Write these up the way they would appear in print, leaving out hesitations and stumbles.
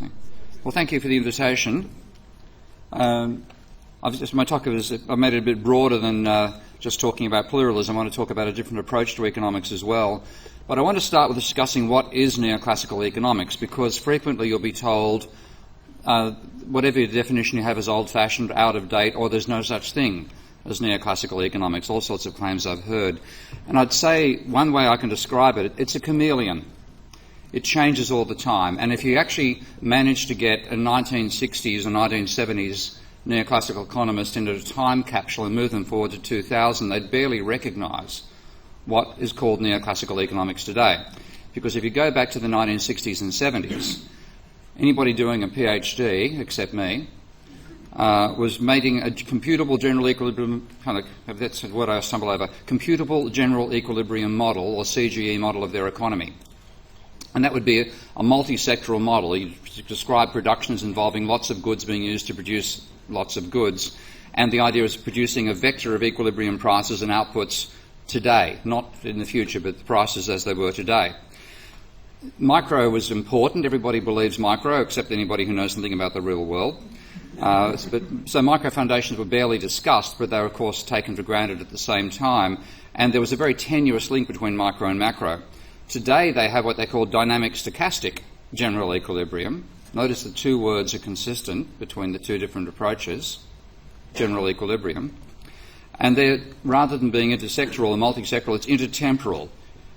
Well, thank you for the invitation. My talk I've made it a bit broader than just talking about pluralism. I want to talk about a different approach to economics as well. But I want to start with discussing what is neoclassical economics, because frequently you'll be told whatever definition you have is old-fashioned, out of date, or there's no such thing as neoclassical economics, all sorts of claims I've heard. And I'd say one way I can describe it, it's a chameleon. It changes all the time. And if you actually manage to get a 1960s or 1970s neoclassical economist into a time capsule and move them forward to 2000, they'd barely recognise what is called neoclassical economics today. Because if you go back to the 1960s and 70s, anybody doing a PhD, except me, was making a computable general equilibrium, that's what I stumble over, computable general equilibrium model, or CGE model of their economy. And that would be a multi-sectoral model. You describe productions involving lots of goods being used to produce lots of goods, and the idea is producing a vector of equilibrium prices and outputs today, not in the future, but the prices as they were today. Micro was important. Everybody believes micro, except anybody who knows something about the real world. So micro foundations were barely discussed, but they were, of course, taken for granted at the same time, and there was a very tenuous link between micro and macro. Today they have what they call dynamic stochastic general equilibrium. Notice the two words are consistent between the two different approaches, general equilibrium. And they're, rather than being intersectoral or multisectoral, it's intertemporal.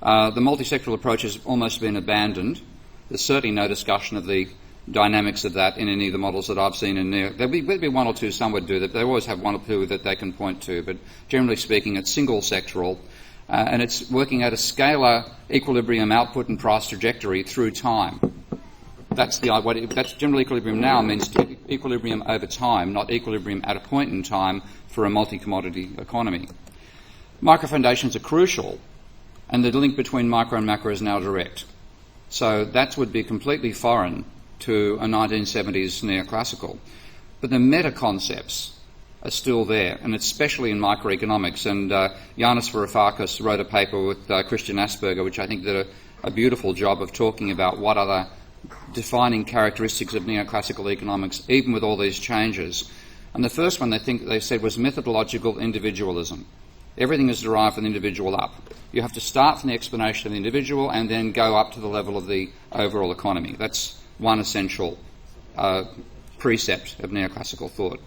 The multisectoral approach has almost been abandoned. There's certainly no discussion of the dynamics of that in any of the models that I've seen in there. There'll be one or two, some would do that. They always have one or two that they can point to, but generally speaking, it's single sectoral. And it's working at a scalar equilibrium output and price trajectory through time. That's general equilibrium now means equilibrium over time, not equilibrium at a point in time for a multi-commodity economy. Micro foundations are crucial, and the link between micro and macro is now direct. So that would be completely foreign to a 1970s neoclassical. But the meta concepts are still there, and especially in microeconomics. And Yanis Varoufakis wrote a paper with Christian Asperger, which I think did a beautiful job of talking about what are the defining characteristics of neoclassical economics, even with all these changes. And the first one they said was methodological individualism. Everything is derived from the individual up. You have to start from the explanation of the individual and then go up to the level of the overall economy. That's one essential precept of neoclassical thought.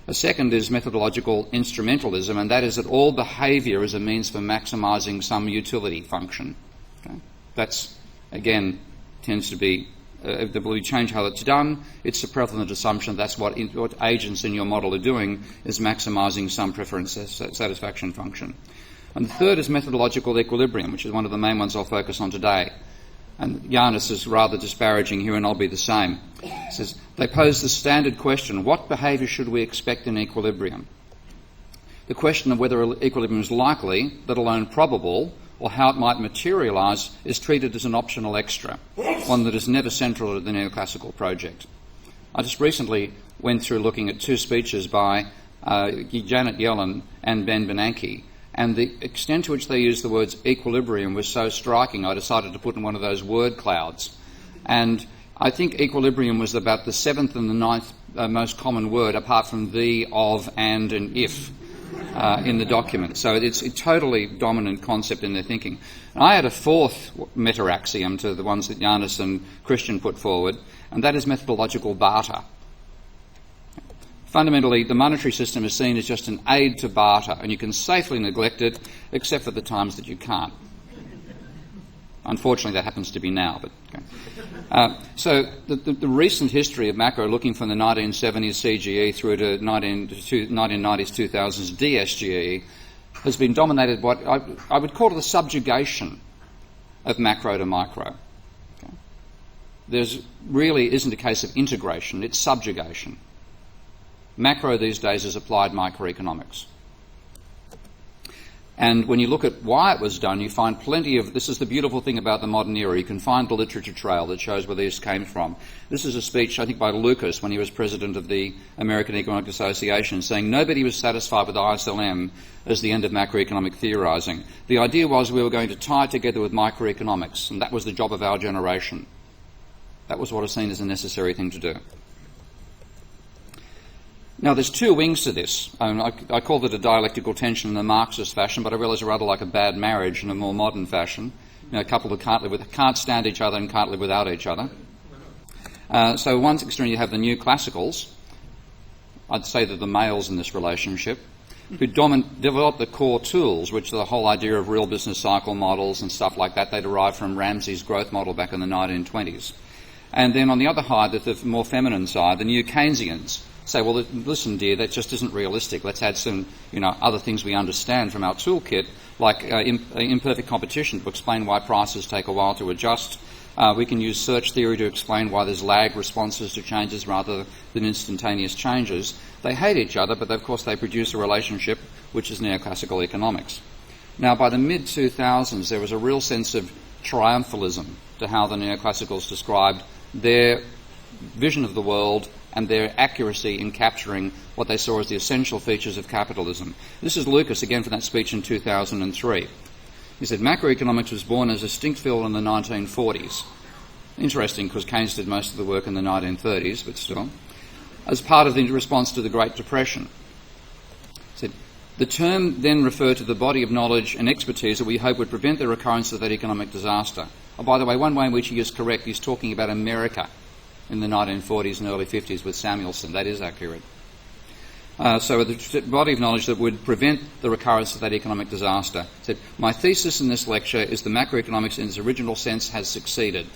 A second is methodological instrumentalism, and that is that all behaviour is a means for maximising some utility function. Okay? That's, again, tends to be, the more you change how it's done, it's a prevalent assumption that's what agents in your model are doing, is maximising some preference satisfaction function. And the third is methodological equilibrium, which is one of the main ones I'll focus on today. And Yanis is rather disparaging here, and I'll be the same. He says, they pose the standard question, what behaviour should we expect in equilibrium? The question of whether equilibrium is likely, let alone probable, or how it might materialise, is treated as an optional extra, one that is never central to the neoclassical project. I just recently went through looking at two speeches by Janet Yellen and Ben Bernanke, and the extent to which they used the words equilibrium was so striking, I decided to put in one of those word clouds. And I think equilibrium was about the seventh and the ninth most common word, apart from the, of, and if, in the document. So it's a totally dominant concept in their thinking. And I had a fourth meta-axiom to the ones that Yanis and Christian put forward, and that is methodological barter. Fundamentally, the monetary system is seen as just an aid to barter, and you can safely neglect it, except for the times that you can't. Unfortunately, that happens to be now. But okay. So the recent history of macro, looking from the 1970s CGE through to 1990s, 2000s DSGE, has been dominated by what I would call it the subjugation of macro to micro. Okay. There's really isn't a case of integration, it's subjugation. Macro these days is applied microeconomics. And when you look at why it was done, you find plenty of, this is the beautiful thing about the modern era, you can find the literature trail that shows where these came from. This is a speech, I think, by Lucas when he was president of the American Economic Association, saying nobody was satisfied with ISLM as the end of macroeconomic theorising. The idea was we were going to tie it together with microeconomics, and that was the job of our generation. That was what was seen as a necessary thing to do. Now, there's two wings to this. I called it a dialectical tension in a Marxist fashion, but I realise it's rather like a bad marriage in a more modern fashion. You know, a couple who can't stand each other and can't live without each other. So one extreme you have the Neoclassicals. I'd say they're the males in this relationship, who develop the core tools, which are the whole idea of real business cycle models and stuff like that. They derived from Ramsey's growth model back in the 1920s. And then on the other side, the more feminine side, the New Keynesians say, well, listen, dear, that just isn't realistic. Let's add some, other things we understand from our toolkit, like imperfect competition to explain why prices take a while to adjust. We can use search theory to explain why there's lag responses to changes rather than instantaneous changes. They hate each other, but of course they produce a relationship which is neoclassical economics. Now, by the mid-2000s, there was a real sense of triumphalism to how the neoclassicals described their vision of the world and their accuracy in capturing what they saw as the essential features of capitalism. This is Lucas, again, from that speech in 2003. He said, macroeconomics was born as a distinct field in the 1940s. Interesting, because Keynes did most of the work in the 1930s, but still. As part of the response to the Great Depression. He said, the term then referred to the body of knowledge and expertise that we hope would prevent the recurrence of that economic disaster. Oh, by the way, one way in which he is correct, he's talking about America in the 1940s and early 50s with Samuelson. That is accurate. So the body of knowledge that would prevent the recurrence of that economic disaster. Said, my thesis in this lecture is the macroeconomics in its original sense has succeeded.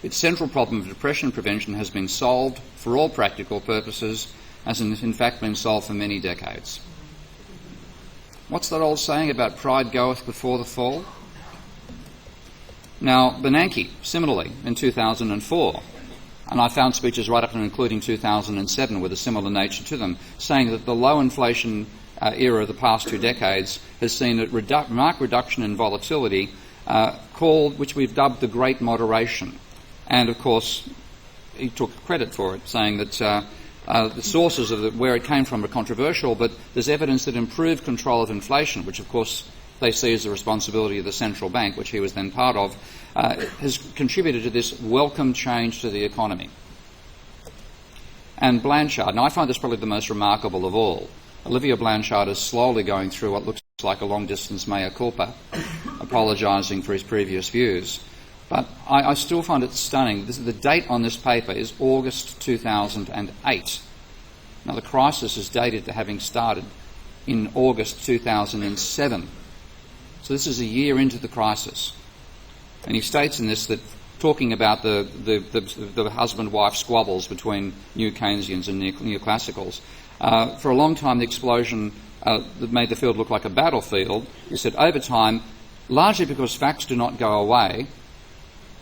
Its central problem of depression prevention has been solved for all practical purposes, as in fact been solved for many decades. What's that old saying about pride goeth before the fall? Now, Bernanke, similarly, in 2004, and I found speeches right up and including 2007 with a similar nature to them, saying that the low inflation era of the past 2 decades has seen a marked reduction in volatility which we've dubbed the Great Moderation. And, of course, he took credit for it, saying that the sources of where it came from are controversial, but there's evidence that improved control of inflation, which, of course, they see as the responsibility of the central bank, which he was then part of, has contributed to this welcome change to the economy. And Blanchard, now I find this probably the most remarkable of all. Olivier Blanchard is slowly going through what looks like a long-distance mea culpa, apologising for his previous views. But I still find it stunning. The date on this paper is August 2008. Now, the crisis is dated to having started in August 2007. So this is a year into the crisis. And he states in this that, talking about the husband-wife squabbles between New Keynesians and Neoclassicals, for a long time the explosion that made the field look like a battlefield, he said, over time, largely because facts do not go away,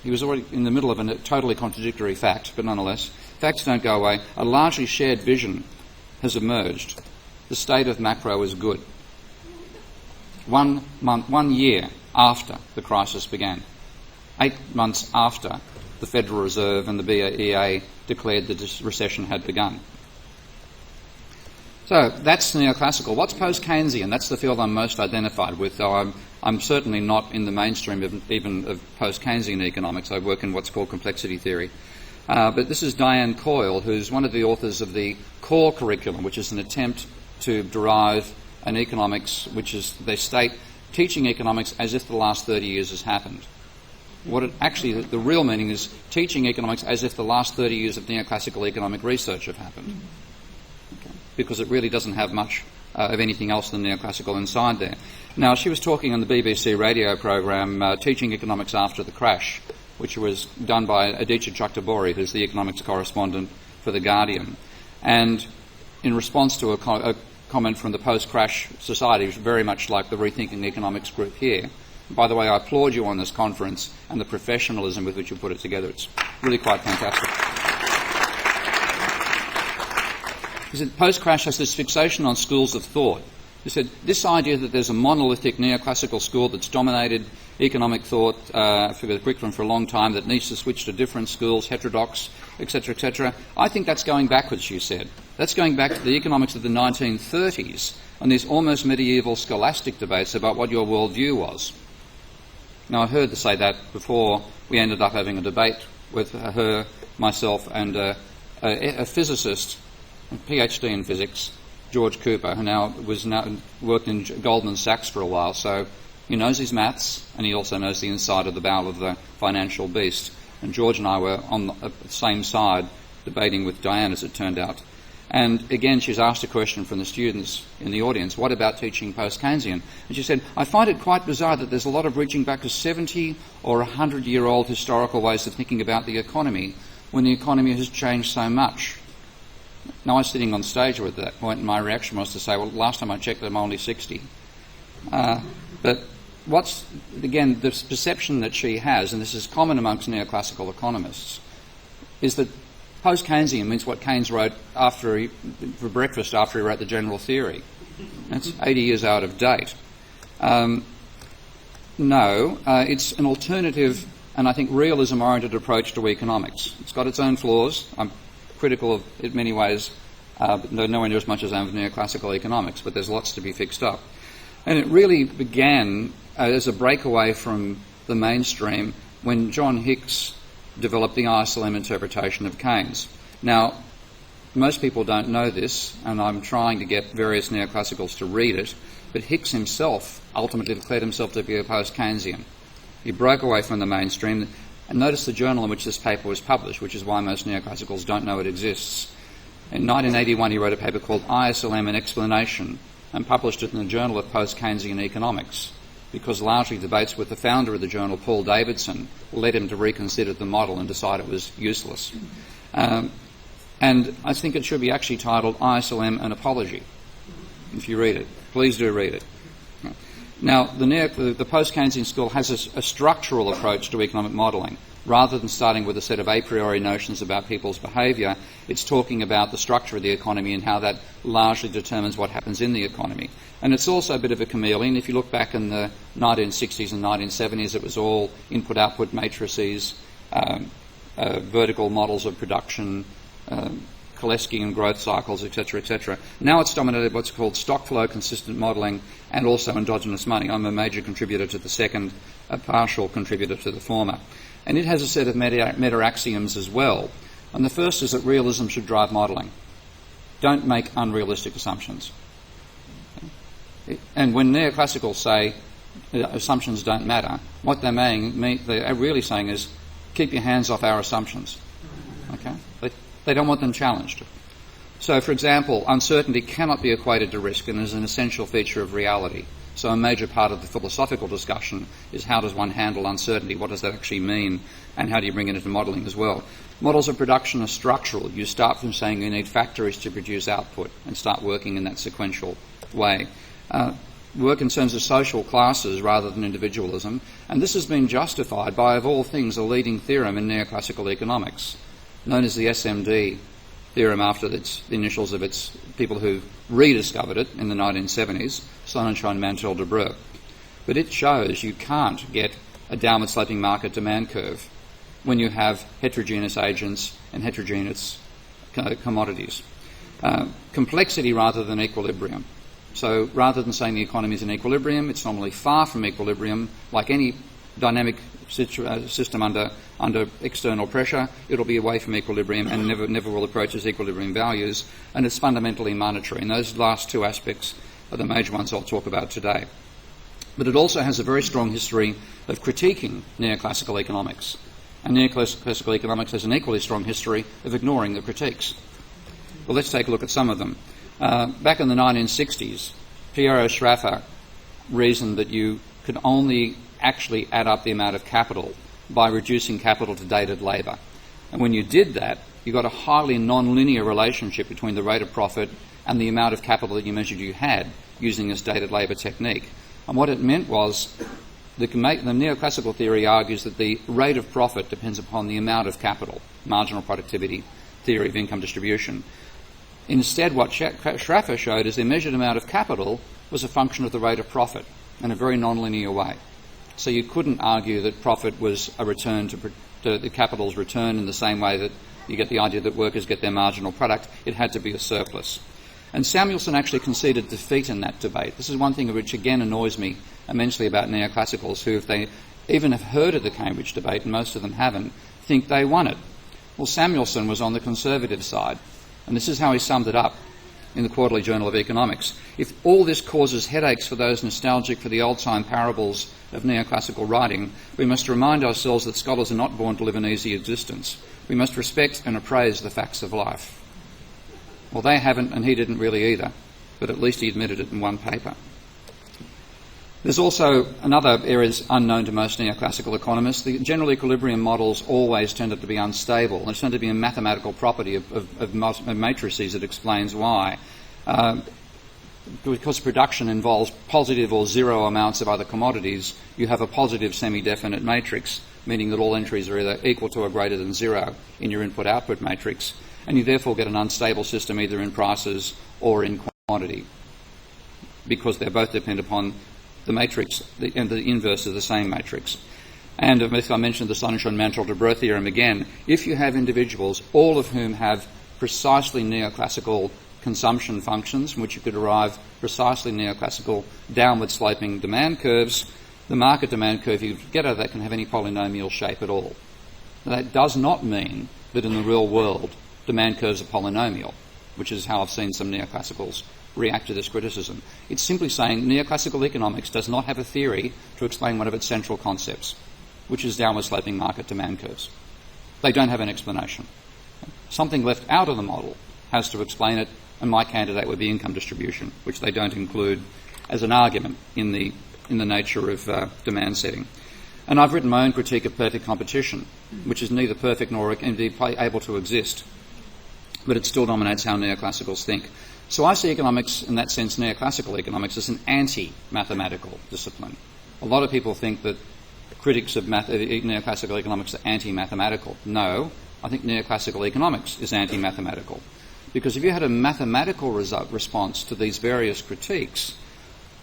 he was already in the middle of a totally contradictory fact, but nonetheless, facts don't go away, a largely shared vision has emerged. The state of macro is good. 1 year after the crisis began, 8 months after the Federal Reserve and the BEA declared that this recession had begun. So that's neoclassical. What's post-Keynesian? That's the field I'm most identified with, though I'm certainly not in the mainstream of post-Keynesian economics. I work in what's called complexity theory. But this is Diane Coyle, who's one of the authors of the core curriculum, which is an attempt to derive an economics which is, they state, teaching economics as if the last 30 years has happened. What it actually, the real meaning is teaching economics as if the last 30 years of neoclassical economic research have happened. Okay. Because it really doesn't have much of anything else than neoclassical inside there. Now, she was talking on the BBC radio program, Teaching Economics After the Crash, which was done by Aditya Chakraborty, who's the economics correspondent for The Guardian. And in response to a comment from the post-crash society, very much like the Rethinking Economics group here. By the way, I applaud you on this conference and the professionalism with which you put it together. It's really quite fantastic. He said, post-crash has this fixation on schools of thought. He said, this idea that there's a monolithic neoclassical school that's dominated economic thought for the curriculum for a long time, that needs to switch to different schools, heterodox, etc., I think that's going backwards, she said. That's going back to the economics of the 1930s and these almost medieval scholastic debates about what your worldview was. Now, I heard to say that before we ended up having a debate with her, myself, and a physicist, a PhD in physics, George Cooper, who now worked in Goldman Sachs for a while, so he knows his maths and he also knows the inside of the bowel of the financial beast. And George and I were on the same side debating with Diane, as it turned out. And again, she's asked a question from the students in the audience, what about teaching post-Keynesian? And she said, I find it quite bizarre that there's a lot of reaching back to 70 or 100-year-old historical ways of thinking about the economy when the economy has changed so much. Now, I was sitting on stage at that point, and my reaction was to say, well, last time I checked, I'm only 60. But again, the perception that she has, and this is common amongst neoclassical economists, is that post-Keynesian means what Keynes wrote for breakfast after he wrote the general theory. That's 80 years out of date. No, it's an alternative and I think realism-oriented approach to economics. It's got its own flaws. I'm critical of it in many ways, but nowhere near as much as I am of neoclassical economics, but there's lots to be fixed up. And it really began as a breakaway from the mainstream when John Hicks developed the ISLM interpretation of Keynes. Now, most people don't know this, and I'm trying to get various neoclassicals to read it, but Hicks himself ultimately declared himself to be a post-Keynesian. He broke away from the mainstream, and notice the journal in which this paper was published, which is why most neoclassicals don't know it exists. In 1981, he wrote a paper called ISLM, an Explanation, and published it in the Journal of Post Keynesian Economics, because largely debates with the founder of the journal, Paul Davidson, led him to reconsider the model and decide it was useless. And I think it should be actually titled ISLM, an Apology, if you read it. Please do read it. Now, the post-Keynesian school has a structural approach to economic modelling. Rather than starting with a set of a priori notions about people's behaviour, it's talking about the structure of the economy and how that largely determines what happens in the economy. And it's also a bit of a chameleon. If you look back in the 1960s and 1970s, it was all input-output matrices, vertical models of production, Koleski and growth cycles, etc., etc. Now it's dominated by what's called stock flow consistent modelling and also endogenous money. I'm a major contributor to the second, a partial contributor to the former. And it has a set of meta-axioms as well. And the first is that realism should drive modelling. Don't make unrealistic assumptions. And when neoclassicals say assumptions don't matter, what they're really saying is keep your hands off our assumptions. Okay? They don't want them challenged. So, for example, uncertainty cannot be equated to risk and is an essential feature of reality. So a major part of the philosophical discussion is how does one handle uncertainty? What does that actually mean? And how do you bring it into modelling as well? Models of production are structural. You start from saying you need factories to produce output and start working in that sequential way. Work in terms of social classes rather than individualism. And this has been justified by, of all things, a leading theorem in neoclassical economics, known as the SMD theorem, after the initials of its people who rediscovered it in the 1970s, Sonnenschein, Mantell, de Breu. But it shows you can't get a downward sloping market demand curve when you have heterogeneous agents and heterogeneous commodities. Complexity rather than equilibrium. So rather than saying the economy is in equilibrium, it's normally far from equilibrium. Like any dynamic system under external pressure, it'll be away from equilibrium and never will approach its equilibrium values, and it's fundamentally monetary. And those last two aspects are the major ones I'll talk about today. But it also has a very strong history of critiquing neoclassical economics, and neoclassical economics has an equally strong history of ignoring the critiques. Well, let's take a look at some of them. Back in the 1960s, Piero Sraffa reasoned that you could only actually add up the amount of capital by reducing capital to dated labour. And when you did that, you got a highly non-linear relationship between the rate of profit and the amount of capital that you measured you had using this dated labour technique. And what it meant was the neoclassical theory argues that the rate of profit depends upon the amount of capital, marginal productivity theory of income distribution. Instead, what Sraffa showed is the measured amount of capital was a function of the rate of profit in a very non-linear way. So you couldn't argue that profit was a return to the capital's return in the same way that you get the idea that workers get their marginal product. It had to be a surplus. And Samuelson actually conceded defeat in that debate. This is one thing which again annoys me immensely about neoclassicals, who, if they even have heard of the Cambridge debate, and most of them haven't, think they won it. Well, Samuelson was on the conservative side, and this is how he summed it up in the Quarterly Journal of Economics. If all this causes headaches for those nostalgic for the old-time parables of neoclassical writing, we must remind ourselves that scholars are not born to live an easy existence. We must respect and appraise the facts of life. Well, they haven't, and he didn't really either, but at least he admitted it in one paper. There's also another area that's unknown to most neoclassical economists. The general equilibrium models always tended to be unstable. There's tended to be a mathematical property of matrices that explains why. Because production involves positive or zero amounts of other commodities, you have a positive semi-definite matrix, meaning that all entries are either equal to or greater than zero in your input-output matrix, and you therefore get an unstable system either in prices or in quantity, because they both depend upon the matrix and the inverse of the same matrix. And if I mentioned the Sonnenschein-Mantel-Debreu theorem again, if you have individuals, all of whom have precisely neoclassical consumption functions from which you could derive precisely neoclassical downward sloping demand curves, the market demand curve you get out of that can have any polynomial shape at all. Now, that does not mean that in the real world demand curves are polynomial, which is how I've seen some neoclassicals react to this criticism. It's simply saying neoclassical economics does not have a theory to explain one of its central concepts, which is downward sloping market demand curves. They don't have an explanation. Something left out of the model has to explain it, and my candidate would be income distribution, which they don't include as an argument in the nature of demand setting. And I've written my own critique of perfect competition, which is neither perfect nor indeed able to exist, but it still dominates how neoclassicals think. So I see economics, in that sense, neoclassical economics, as an anti-mathematical discipline. A lot of people think that critics of neoclassical economics are anti-mathematical. No, I think neoclassical economics is anti-mathematical. Because if you had a mathematical response to these various critiques,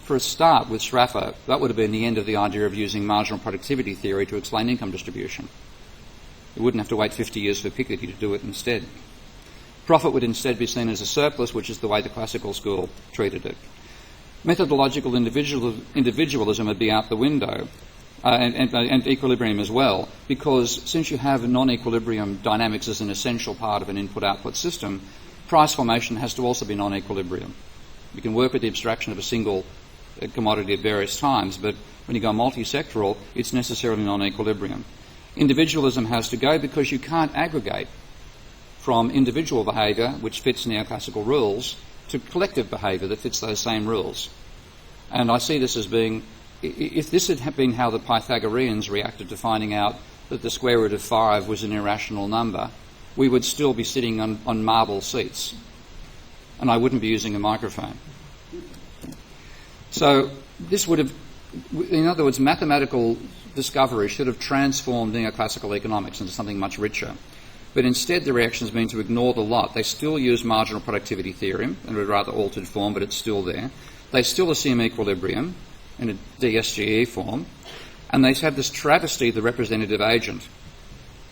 for a start with Schrafer, that would have been the end of the idea of using marginal productivity theory to explain income distribution. You wouldn't have to wait 50 years for Piketty to do it instead. Profit would instead be seen as a surplus, which is the way the classical school treated it. Methodological individualism would be out the window, and equilibrium as well, because since you have non-equilibrium dynamics as an essential part of an input-output system, price formation has to also be non-equilibrium. You can work with the abstraction of a single commodity at various times, but when you go multi-sectoral, it's necessarily non-equilibrium. Individualism has to go because you can't aggregate from individual behaviour, which fits neoclassical rules, to collective behaviour that fits those same rules. And I see this as being, if this had been how the Pythagoreans reacted to finding out that the square root of 5 was an irrational number, we would still be sitting on marble seats, and I wouldn't be using a microphone. So this would have, in other words, mathematical discovery should have transformed neoclassical economics into something much richer. But instead the reaction has been to ignore the lot. They still use marginal productivity theorem in a rather altered form, but it's still there. They still assume equilibrium in a DSGE form, and they have this travesty of the representative agent.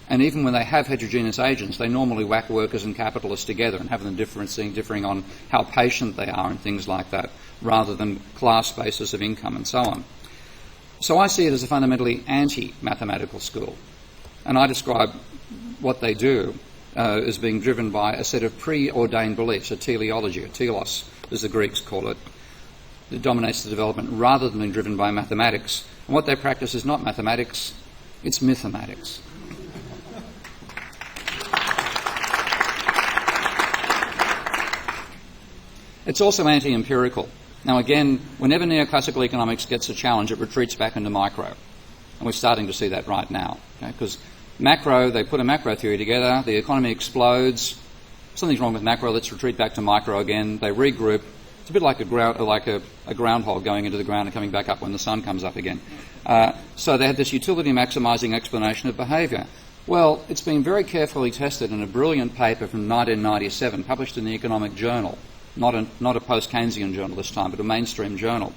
And even when they have heterogeneous agents, they normally whack workers and capitalists together and have them differing on how patient they are and things like that, rather than class basis of income and so on. So I see it as a fundamentally anti-mathematical school. And I describe what they do as being driven by a set of preordained beliefs, a teleology, a telos, as the Greeks call it, that dominates the development rather than being driven by mathematics. And what they practice is not mathematics, it's mythematics. It's also anti-empirical. Now again, whenever neoclassical economics gets a challenge, it retreats back into micro. And we're starting to see that right now. Because macro, they put a macro theory together, the economy explodes, something's wrong with macro, let's retreat back to micro again, they regroup. It's a bit like a groundhog going into the ground and coming back up when the sun comes up again. So they had this utility maximising explanation of behaviour. Well, it's been very carefully tested in a brilliant paper from 1997, published in the Economic Journal, not a Post Keynesian journal this time, but a mainstream journal.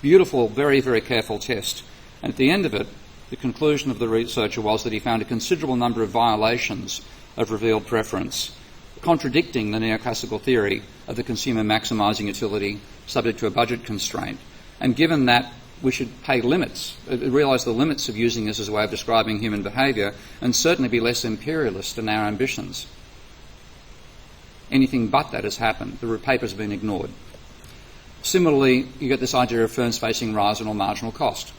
Beautiful, very, very careful test. And at the end of it, the conclusion of the researcher was that he found a considerable number of violations of revealed preference, contradicting the neoclassical theory of the consumer maximising utility subject to a budget constraint. And given that we should pay limits, realise the limits of using this as a way of describing human behaviour, and certainly be less imperialist in our ambitions. Anything but that has happened. The paper's been ignored. Similarly, you get this idea of firms facing rising or marginal cost.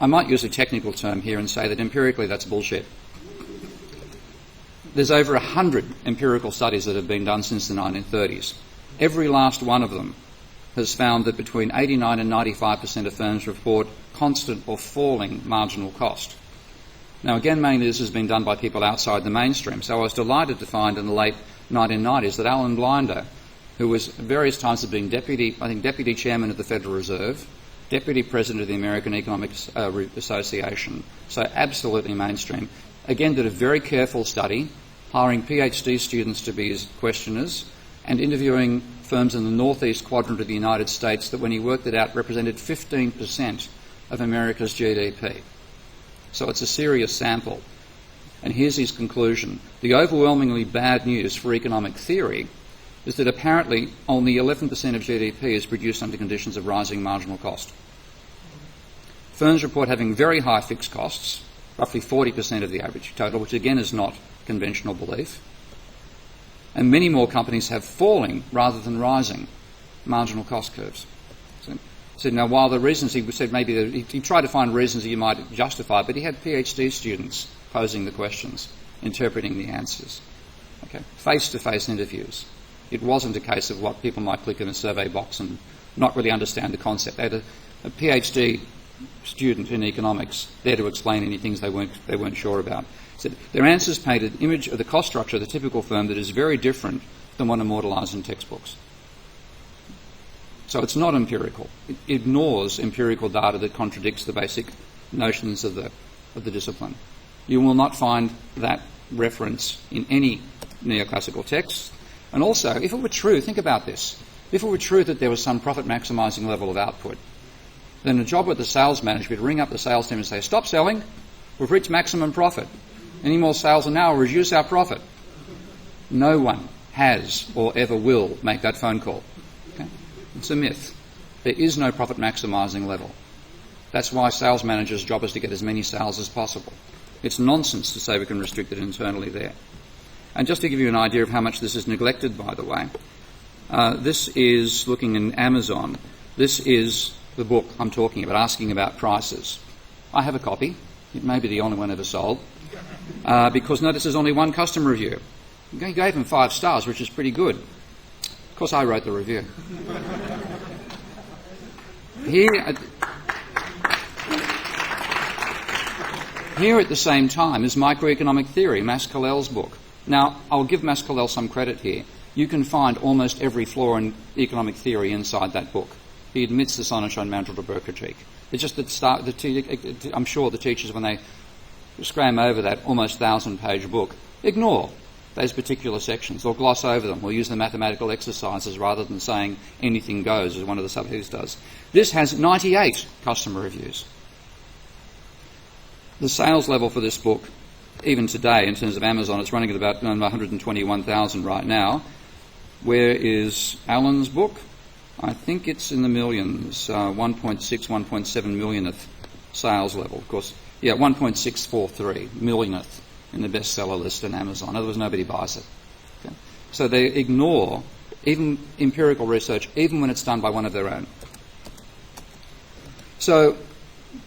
I might use a technical term here and say that empirically that's bullshit. There's over 100 empirical studies that have been done since the 1930s. Every last one of them has found that between 89 and 95% of firms report constant or falling marginal cost. Now, again, mainly this has been done by people outside the mainstream. So I was delighted to find in the late 1990s that Alan Blinder, who was at various times have been deputy chairman of the Federal Reserve, deputy president of the American Economics Association, so absolutely mainstream, again did a very careful study, hiring PhD students to be his questioners and interviewing firms in the northeast quadrant of the United States that, when he worked it out, represented 15% of America's GDP. So it's a serious sample. And here's his conclusion. The overwhelmingly bad news for economic theory is that apparently only 11% of GDP is produced under conditions of rising marginal cost. Firms report having very high fixed costs, roughly 40% of the average total, which again is not conventional belief. And many more companies have falling rather than rising marginal cost curves. So now, while the reasons he said maybe he tried to find reasons that you might justify, but he had PhD students posing the questions, interpreting the answers. Okay, face-to-face interviews. It wasn't a case of what people might click in a survey box and not really understand the concept. They had a PhD student in economics there to explain any things they weren't sure about. So their answers painted an image of the cost structure of the typical firm that is very different than one immortalised in textbooks. So it's not empirical. It ignores empirical data that contradicts the basic notions of the discipline. You will not find that reference in any neoclassical text. And also, if it were true, think about this, if it were true that there was some profit maximising level of output, then the job with the sales manager would ring up the sales team and say, stop selling, we've reached maximum profit. Any more sales an hour will reduce our profit. No one has or ever will make that phone call. Okay? It's a myth. There is no profit maximising level. That's why sales managers' job is to get as many sales as possible. It's nonsense to say we can restrict it internally there. And just to give you an idea of how much this is neglected, by the way, this is looking in Amazon. This is the book I'm talking about, asking about prices. I have a copy. It may be the only one ever sold. Because notice there's only one customer review. He gave him 5 stars, which is pretty good. Of course, I wrote the review. Here at the same time is Macroeconomic Theory, Mas-Kalel's book. Now, I'll give Mas-Kalel some credit here. You can find almost every flaw in economic theory inside that book. He admits this on Mandelberg critique. It's just that I'm sure the teachers, when they scram over that almost 1,000-page book, ignore those particular sections or gloss over them or use the mathematical exercises rather than saying anything goes, as one of the subheadings does. This has 98 customer reviews. The sales level for this book, even today, in terms of Amazon, it's running at about 121,000 right now. Where is Alan's book? I think it's in the millions, 1.6, 1.7 millionth sales level. Of course, 1.643 millionth in the bestseller list in Amazon. In other words, nobody buys it. Okay? So they ignore even empirical research, even when it's done by one of their own. So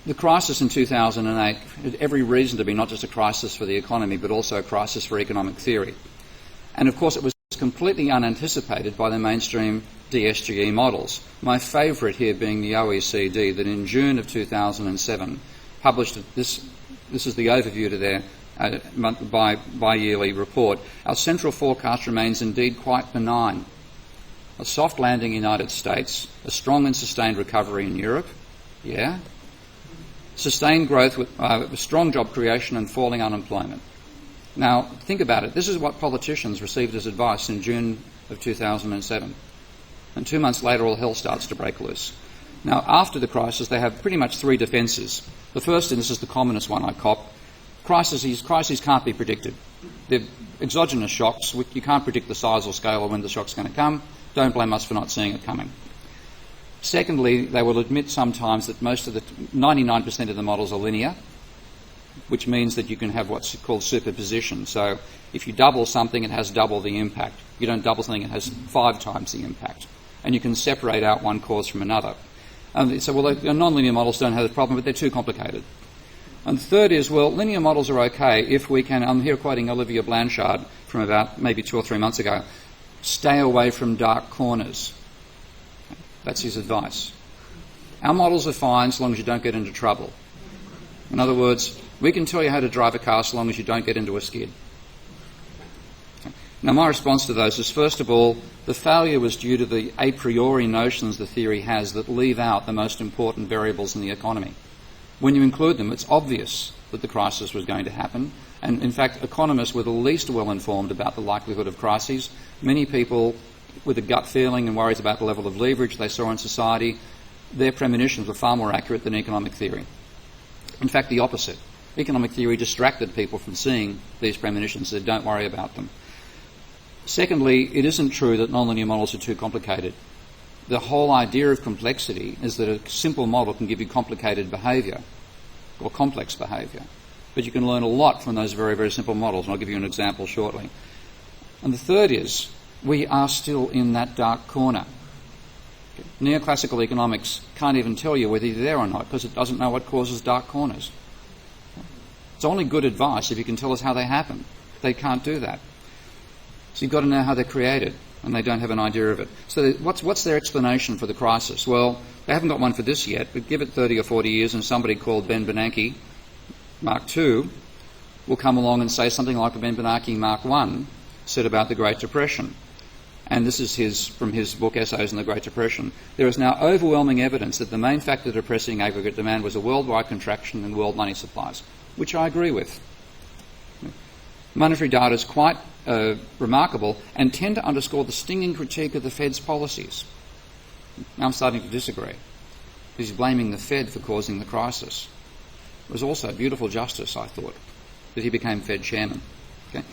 the crisis in 2008 had every reason to be not just a crisis for the economy, but also a crisis for economic theory. And of course, it was completely unanticipated by the mainstream DSGE models. My favourite here being the OECD, that in June of 2007 published this is the overview to their bi-yearly report. Our central forecast remains indeed quite benign. A soft landing in the United States, a strong and sustained recovery in Europe, sustained growth with strong job creation and falling unemployment. Now, think about it. This is what politicians received as advice in June of 2007. And 2 months later, all hell starts to break loose. Now, after the crisis, they have pretty much 3 defences. The first, and this is the commonest one I cop, crises can't be predicted. They're exogenous shocks. You can't predict the size or scale of when the shock's going to come. Don't blame us for not seeing it coming. Secondly, they will admit sometimes that 99% of the models are linear, which means that you can have what's called superposition. So if you double something, it has double the impact. If you don't double something, it has 5 times the impact. And you can separate out one cause from another. So, well, non-linear models don't have this problem, but they're too complicated. And the third is, well, linear models are okay if we can, I'm here quoting Olivier Blanchard from about maybe 2 or 3 months ago, stay away from dark corners. That's his advice. Our models are fine so long as you don't get into trouble. In other words, we can tell you how to drive a car so long as you don't get into a skid. Now, my response to those is, first of all, the failure was due to the a priori notions the theory has that leave out the most important variables in the economy. When you include them, it's obvious that the crisis was going to happen. And, in fact, economists were the least well-informed about the likelihood of crises. Many people with a gut feeling and worries about the level of leverage they saw in society, their premonitions were far more accurate than economic theory. In fact, the opposite. Economic theory distracted people from seeing these premonitions, so don't worry about them. Secondly, it isn't true that nonlinear models are too complicated. The whole idea of complexity is that a simple model can give you complicated behaviour or complex behaviour. But you can learn a lot from those very, very simple models, and I'll give you an example shortly. And the third is, we are still in that dark corner. Neoclassical economics can't even tell you whether you're there or not because it doesn't know what causes dark corners. It's only good advice if you can tell us how they happen. They can't do that. So you've got to know how they're created, and they don't have an idea of it. So what's their explanation for the crisis? Well, they haven't got one for this yet, but give it 30 or 40 years and somebody called Ben Bernanke, Mark II, will come along and say something like what Ben Bernanke, Mark I, said about the Great Depression. And this is from his book Essays on the Great Depression. There is now overwhelming evidence that the main factor depressing aggregate demand was a worldwide contraction in world money supplies, which I agree with. Monetary data is quite remarkable and tend to underscore the stinging critique of the Fed's policies. Now I'm starting to disagree. He's blaming the Fed for causing the crisis. It was also beautiful justice, I thought, that he became Fed chairman. Okay.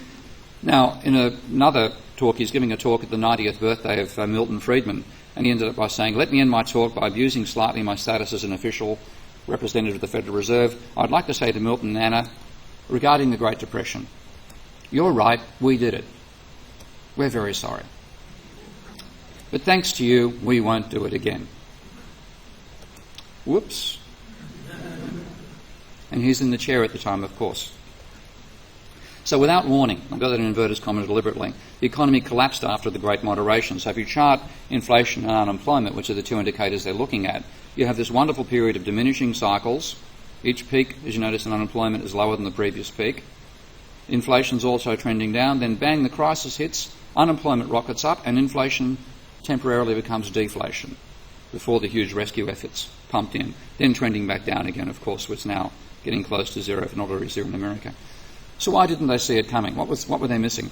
Now, in another talk, he's giving a talk at the 90th birthday of Milton Friedman, and he ended up by saying, "Let me end my talk by abusing slightly my status as an official representative of the Federal Reserve. I'd like to say to Milton and Anna, regarding the Great Depression, you're right, we did it. We're very sorry. But thanks to you, we won't do it again." Whoops. And he's in the chair at the time, of course. So without warning, I've got that in inverted commas deliberately, the economy collapsed after the Great Moderation. So if you chart inflation and unemployment, which are the two indicators they're looking at, you have this wonderful period of diminishing cycles. Each peak, as you notice, in unemployment is lower than the previous peak. Inflation's also trending down. Then bang, the crisis hits, unemployment rockets up, and inflation temporarily becomes deflation before the huge rescue efforts pumped in. Then trending back down again, of course, which is now getting close to zero, if not already zero in America. So why didn't they see it coming? What were they missing?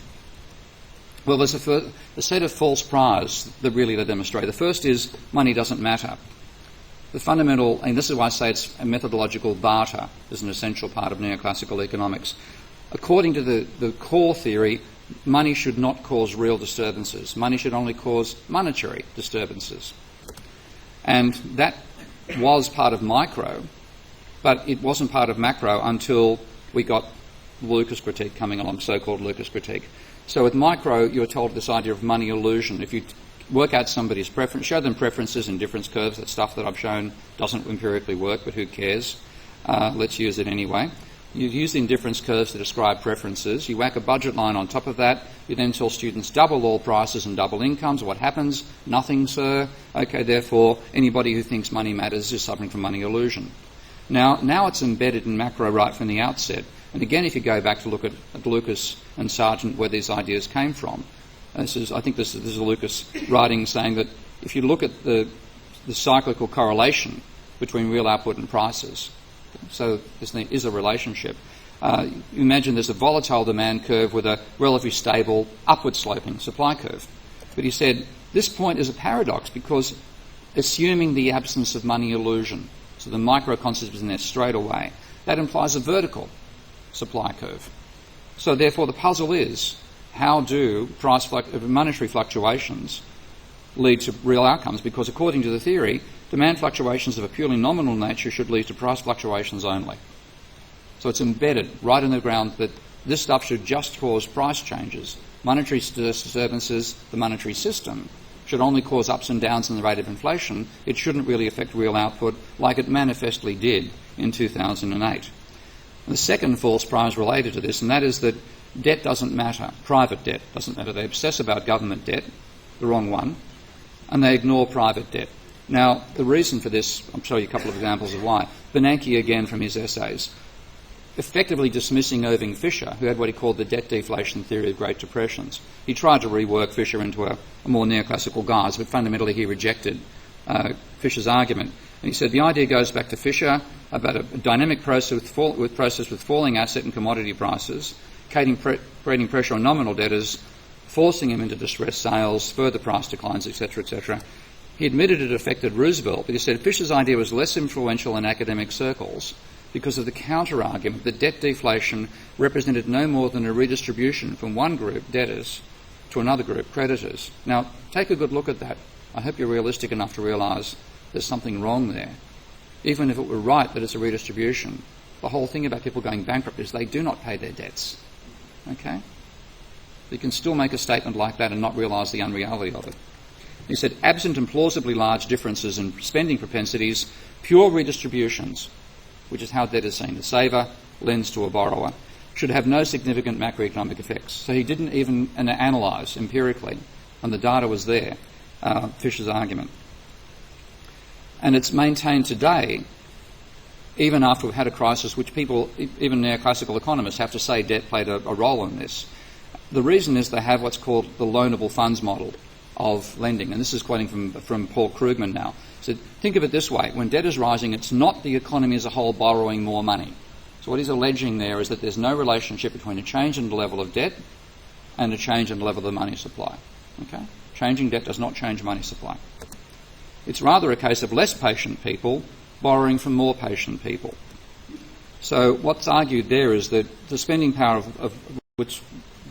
Well, there's a set of false priors that really they demonstrate. The first is money doesn't matter. The fundamental, and this is why I say it's a methodological barter, is an essential part of neoclassical economics. According to the core theory, money should not cause real disturbances. Money should only cause monetary disturbances. And that was part of micro, but it wasn't part of macro until we got Lucas critique coming along, so-called Lucas critique. So with micro, you're told this idea of money illusion. If you work out somebody's preference, show them preferences and difference curves, that stuff that I've shown doesn't empirically work, but who cares? Let's use it anyway. You use the indifference curves to describe preferences. You whack a budget line on top of that. You then tell students double all prices and double incomes. What happens? Nothing, sir. Okay, therefore, anybody who thinks money matters is suffering from money illusion. Now it's embedded in macro right from the outset. And again, if you go back to look at Lucas and Sargent, where these ideas came from, I think this is Lucas writing saying that if you look at the cyclical correlation between real output and prices, so this is a relationship. Imagine there's a volatile demand curve with a relatively stable upward sloping supply curve. But he said this point is a paradox because assuming the absence of money illusion, so the micro concept is in there straight away, that implies a vertical supply curve. So therefore the puzzle is, how do monetary fluctuations lead to real outcomes, because according to the theory, demand fluctuations of a purely nominal nature should lead to price fluctuations only. So it's embedded right in the ground that this stuff should just cause price changes. Monetary disturbances, the monetary system, should only cause ups and downs in the rate of inflation. It shouldn't really affect real output like it manifestly did in 2008. The second false prize related to this, and that is that debt doesn't matter. Private debt doesn't matter. They obsess about government debt, the wrong one, and they ignore private debt. Now, the reason for this, I'll show you a couple of examples of why. Bernanke, again, from his essays, effectively dismissing Irving Fisher, who had what he called the debt deflation theory of Great Depressions. He tried to rework Fisher into a more neoclassical guise, but fundamentally he rejected Fisher's argument. And he said the idea goes back to Fisher about a dynamic process with falling asset and commodity prices, creating pressure on nominal debtors, forcing him into distressed sales, further price declines, etc., etc. He admitted it affected Roosevelt, but he said Fisher's idea was less influential in academic circles because of the counter-argument that debt deflation represented no more than a redistribution from one group, debtors, to another group, creditors. Now, take a good look at that. I hope you're realistic enough to realise there's something wrong there. Even if it were right that it's a redistribution, the whole thing about people going bankrupt is they do not pay their debts. Okay? You can still make a statement like that and not realise the unreality of it. He said, absent implausibly large differences in spending propensities, pure redistributions, which is how debt is seen. A saver lends to a borrower, should have no significant macroeconomic effects. So he didn't even analyse empirically, and the data was there, Fisher's argument. And it's maintained today, even after we've had a crisis, which people, even neoclassical economists, have to say debt played a role in this. The reason is they have what's called the loanable funds model of lending, and this is quoting from Paul Krugman now. So think of it this way: when debt is rising, it's not the economy as a whole borrowing more money. So what he's alleging there is that there's no relationship between a change in the level of debt and a change in the level of the money supply. Okay? Changing debt does not change money supply. It's rather a case of less patient people borrowing from more patient people. So what's argued there is that the spending power of which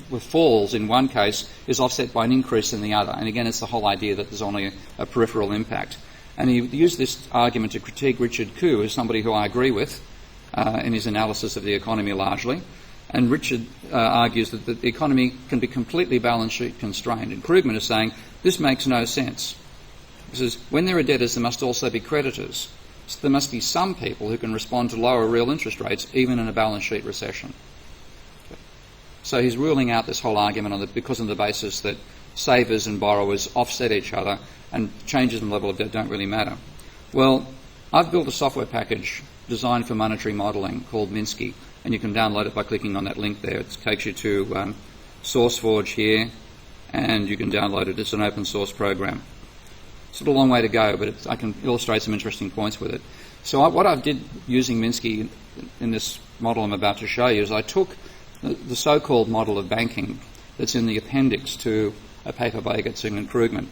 with falls in one case is offset by an increase in the other. And again, it's the whole idea that there's only a peripheral impact. And he used this argument to critique Richard Koo, who's somebody who I agree with in his analysis of the economy largely. And Richard argues that the economy can be completely balance sheet constrained. And Krugman is saying this makes no sense. He says when there are debtors, there must also be creditors. So there must be some people who can respond to lower real interest rates even in a balance sheet recession. So he's ruling out this whole argument because on the basis that savers and borrowers offset each other and changes in the level of debt don't really matter. Well, I've built a software package designed for monetary modelling called Minsky, and you can download it by clicking on that link there. It takes you to SourceForge here, and you can download it. It's an open source program. It's a long way to go, but I can illustrate some interesting points with it. So what I did using Minsky in this model I'm about to show you is I took the so-called model of banking that's in the appendix to a paper by Egerton and Krugman,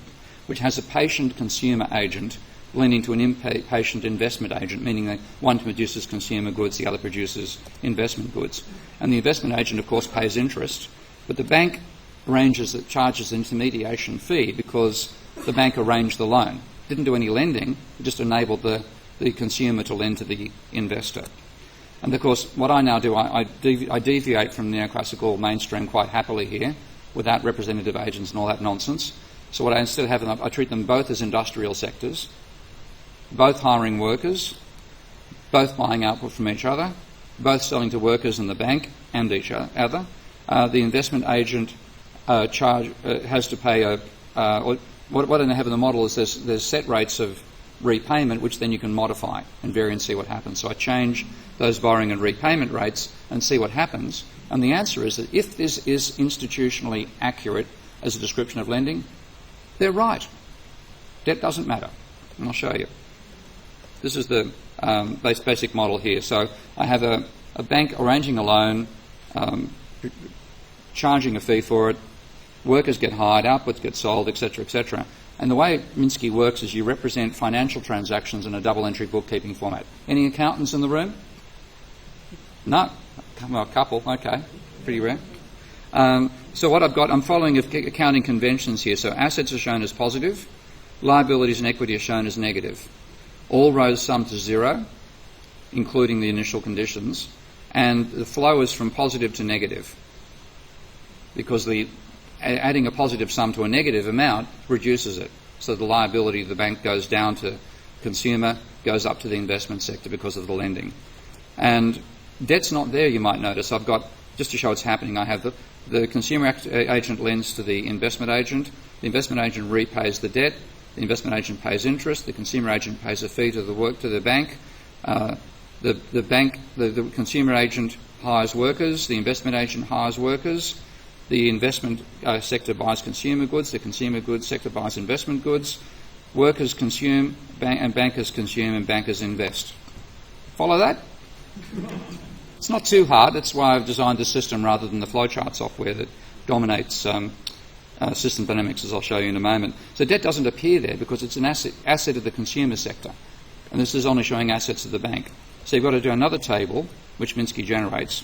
which has a patient consumer agent lending to an impatient investment agent, meaning that one produces consumer goods, the other produces investment goods. And the investment agent, of course, pays interest, but the bank charges an intermediation fee because the bank arranged the loan. Didn't do any lending, it just enabled the consumer to lend to the investor. And of course, what I now do, I deviate from neoclassical mainstream quite happily here, without representative agents and all that nonsense. So what I instead have, I treat them both as industrial sectors, both hiring workers, both buying output from each other, both selling to workers in the bank and each other. The investment agent has to pay what I have in the model is there's set rates of repayment, which then you can modify and vary and see what happens. So I change those borrowing and repayment rates and see what happens. And the answer is that if this is institutionally accurate as a description of lending, they're right. Debt doesn't matter. And I'll show you. This is the basic model here. So I have a bank arranging a loan, charging a fee for it, workers get hired, outputs get sold, etc., etc. And the way Minsky works is you represent financial transactions in a double-entry bookkeeping format. Any accountants in the room? No? Well, a couple, okay. Pretty rare. So what I've got, I'm following accounting conventions here. So assets are shown as positive, liabilities and equity are shown as negative. All rows sum to zero, including the initial conditions, and the flow is from positive to negative, because adding a positive sum to a negative amount reduces it. So the liability of the bank goes down to consumer, goes up to the investment sector because of the lending. And debt's not there, you might notice. I've got, just to show it's happening, I have the consumer agent lends to the investment agent repays the debt, the investment agent pays interest, the consumer agent pays a fee to the bank, the consumer agent hires workers, the investment agent hires workers, the investment sector buys consumer goods, the consumer goods sector buys investment goods, workers consume and bankers consume and bankers invest. Follow that? It's not too hard. That's why I've designed this system rather than the flowchart software that dominates system dynamics, as I'll show you in a moment. So debt doesn't appear there because it's an asset of the consumer sector, and this is only showing assets of the bank. So you've got to do another table, which Minsky generates,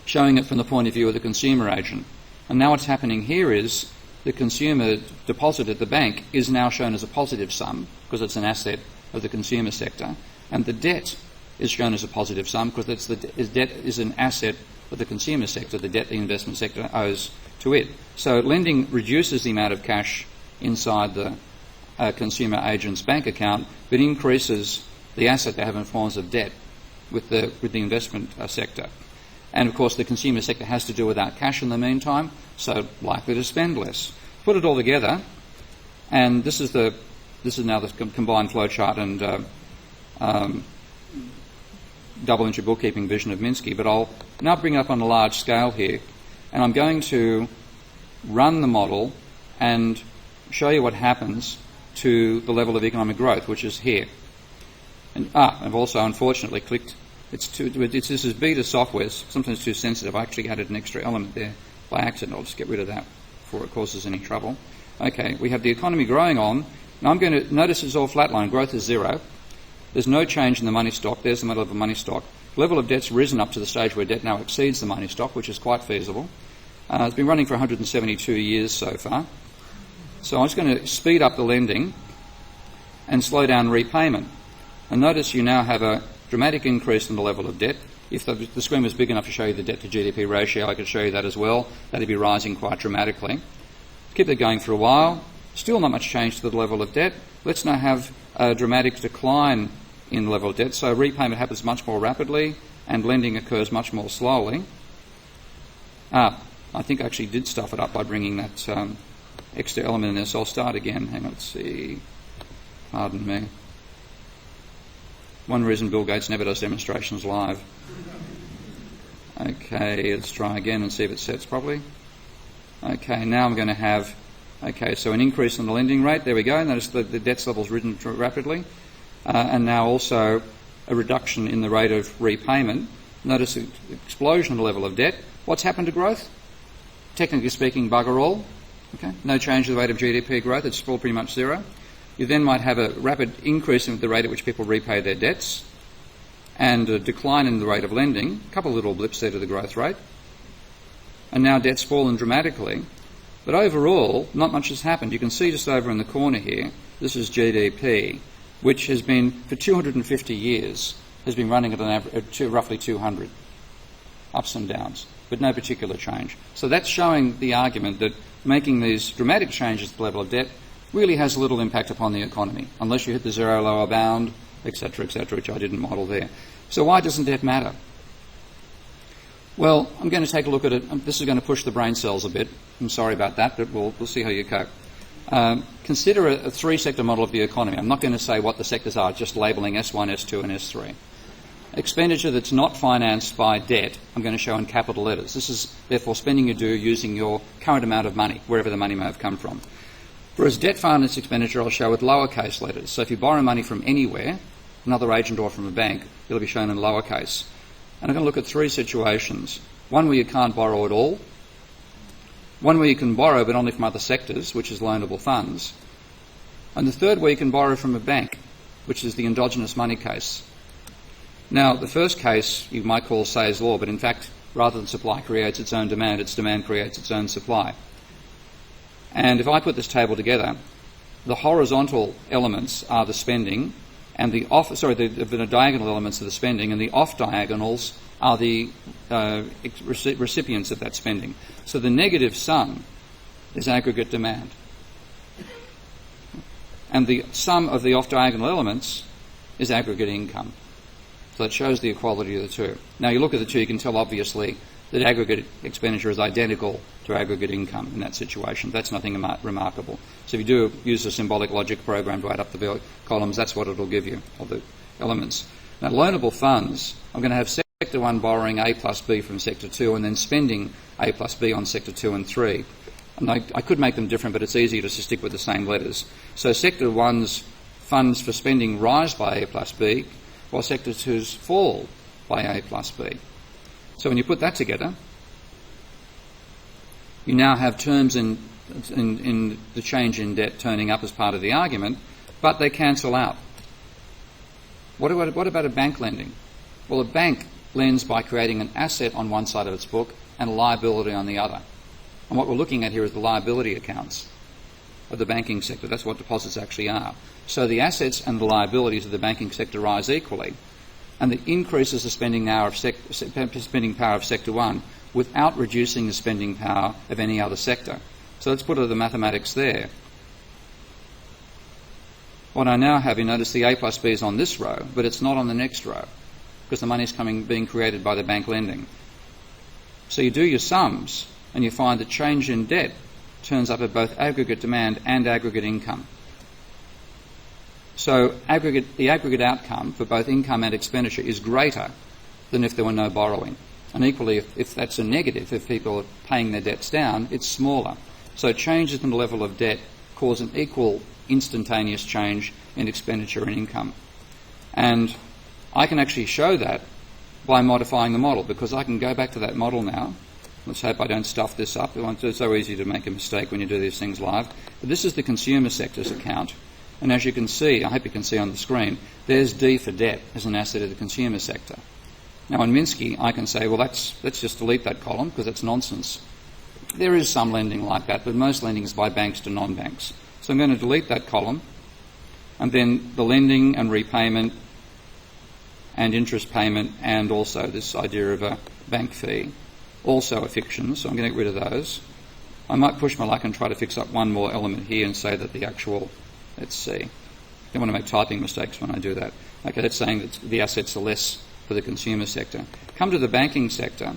showing it from the point of view of the consumer agent. And now what's happening here is the consumer deposit at the bank is now shown as a positive sum because it's an asset of the consumer sector, and the debt is shown as a positive sum because debt is an asset of the consumer sector, the debt the investment sector owes to it. So lending reduces the amount of cash inside the consumer agent's bank account, but increases the asset they have in forms of debt with the investment sector. And of course the consumer sector has to do without cash in the meantime, so likely to spend less. Put it all together, and this is now the combined flowchart and double entry bookkeeping vision of Minsky, but I'll now bring it up on a large scale here, and I'm going to run the model and show you what happens to the level of economic growth, which is here. And I've also unfortunately clicked. This is beta software, sometimes too sensitive. I actually added an extra element there by accident. I'll just get rid of that before it causes any trouble. Okay, we have the economy growing on. Now I'm going to notice it's all flatline. Growth is zero. There's no change in the money stock. There's the level of the money stock. Level of debt's risen up to the stage where debt now exceeds the money stock, which is quite feasible. It's been running for 172 years so far. So I'm just going to speed up the lending and slow down repayment. And notice you now have a dramatic increase in the level of debt. If the screen was big enough to show you the debt to GDP ratio, I could show you that as well. That'd be rising quite dramatically. Keep that going for a while. Still not much change to the level of debt. Let's now have a dramatic decline in the level of debt. So repayment happens much more rapidly and lending occurs much more slowly. I think I actually did stuff it up by bringing that extra element in there. So I'll start again. Hang on, let's see. Pardon me. One reason Bill Gates never does demonstrations live. Okay, let's try again and see if it sets properly. Okay, now I'm going to have, so an increase in the lending rate. There we go. Notice the debt level's risen rapidly. And now also a reduction in the rate of repayment. Notice an explosion in the level of debt. What's happened to growth? Technically speaking, bugger all. Okay, no change to the rate of GDP growth. It's still pretty much zero. You then might have a rapid increase in the rate at which people repay their debts and a decline in the rate of lending, a couple of little blips there to the growth rate. And now debt's fallen dramatically. But overall, not much has happened. You can see just over in the corner here, this is GDP, which has been, for 250 years, has been running at an average roughly 200, ups and downs, but no particular change. So that's showing the argument that making these dramatic changes to the level of debt really has little impact upon the economy, unless you hit the zero lower bound, etc., which I didn't model there. So why doesn't debt matter? Well, I'm going to take a look at it. This is going to push the brain cells a bit. I'm sorry about that, but we'll see how you cope. Consider a three-sector model of the economy. I'm not going to say what the sectors are, just labelling S1, S2 and S3. Expenditure that's not financed by debt, I'm going to show in capital letters. This is, therefore, spending you do using your current amount of money, wherever the money may have come from. Whereas debt finance expenditure I'll show with lowercase letters. So if you borrow money from anywhere, another agent or from a bank, it'll be shown in lowercase. And I'm going to look at three situations. One where you can't borrow at all. One where you can borrow but only from other sectors, which is loanable funds. And the third where you can borrow from a bank, which is the endogenous money case. Now, the first case you might call Say's law, but in fact Rather than supply creates its own demand, its demand creates its own supply. And if I put this table together, the horizontal elements are the spending, and the diagonal elements are the spending, and the off diagonals are the recipients of that spending. So the negative sum is aggregate demand. And the sum of the off diagonal elements is aggregate income. So it shows the equality of the two. Now you look at the two, you can tell obviously that aggregate expenditure is identical to aggregate income in that situation. That's nothing remarkable. So if you do use a symbolic logic program to add up the columns, that's what it'll give you, of the elements. Now loanable funds, I'm going to have Sector 1 borrowing A plus B from Sector 2 and then spending A plus B on Sector 2 and 3. And I could make them different, but it's easier to stick with the same letters. So Sector 1's funds for spending rise by A plus B, while Sector 2's fall by A plus B. So when you put that together, you now have terms in the change in debt turning up as part of the argument, but they cancel out. What about a bank lending? Well, a bank lends by creating an asset on one side of its book and a liability on the other. And what we're looking at here is the liability accounts of the banking sector. That's what deposits actually are. So the assets and the liabilities of the banking sector rise equally, and it increases the spending power of Sector 1 without reducing the spending power of any other sector. So let's put the mathematics there. What I now have, you notice the A plus B is on this row, but it's not on the next row because the money is being created by the bank lending. So you do your sums and you find that change in debt turns up at both aggregate demand and aggregate income. So the aggregate outcome for both income and expenditure is greater than if there were no borrowing. And equally, if that's a negative, if people are paying their debts down, it's smaller. So changes in the level of debt cause an equal instantaneous change in expenditure and income. And I can actually show that by modifying the model, because I can go back to that model now. Let's hope I don't stuff this up. It's so easy to make a mistake when you do these things live. But this is the consumer sector's account. And as you can see, I hope you can see on the screen, there's D for debt as an asset of the consumer sector. Now in Minsky, I can say, well, let's just delete that column because it's nonsense. There is some lending like that, but most lending is by banks to non-banks. So I'm going to delete that column, and then the lending and repayment and interest payment and also this idea of a bank fee, also a fiction, so I'm going to get rid of those. I might push my luck and try to fix up one more element here and say that the actual, let's see, I don't want to make typing mistakes when I do that. Okay, that's saying that the assets are less for the consumer sector. Come to the banking sector,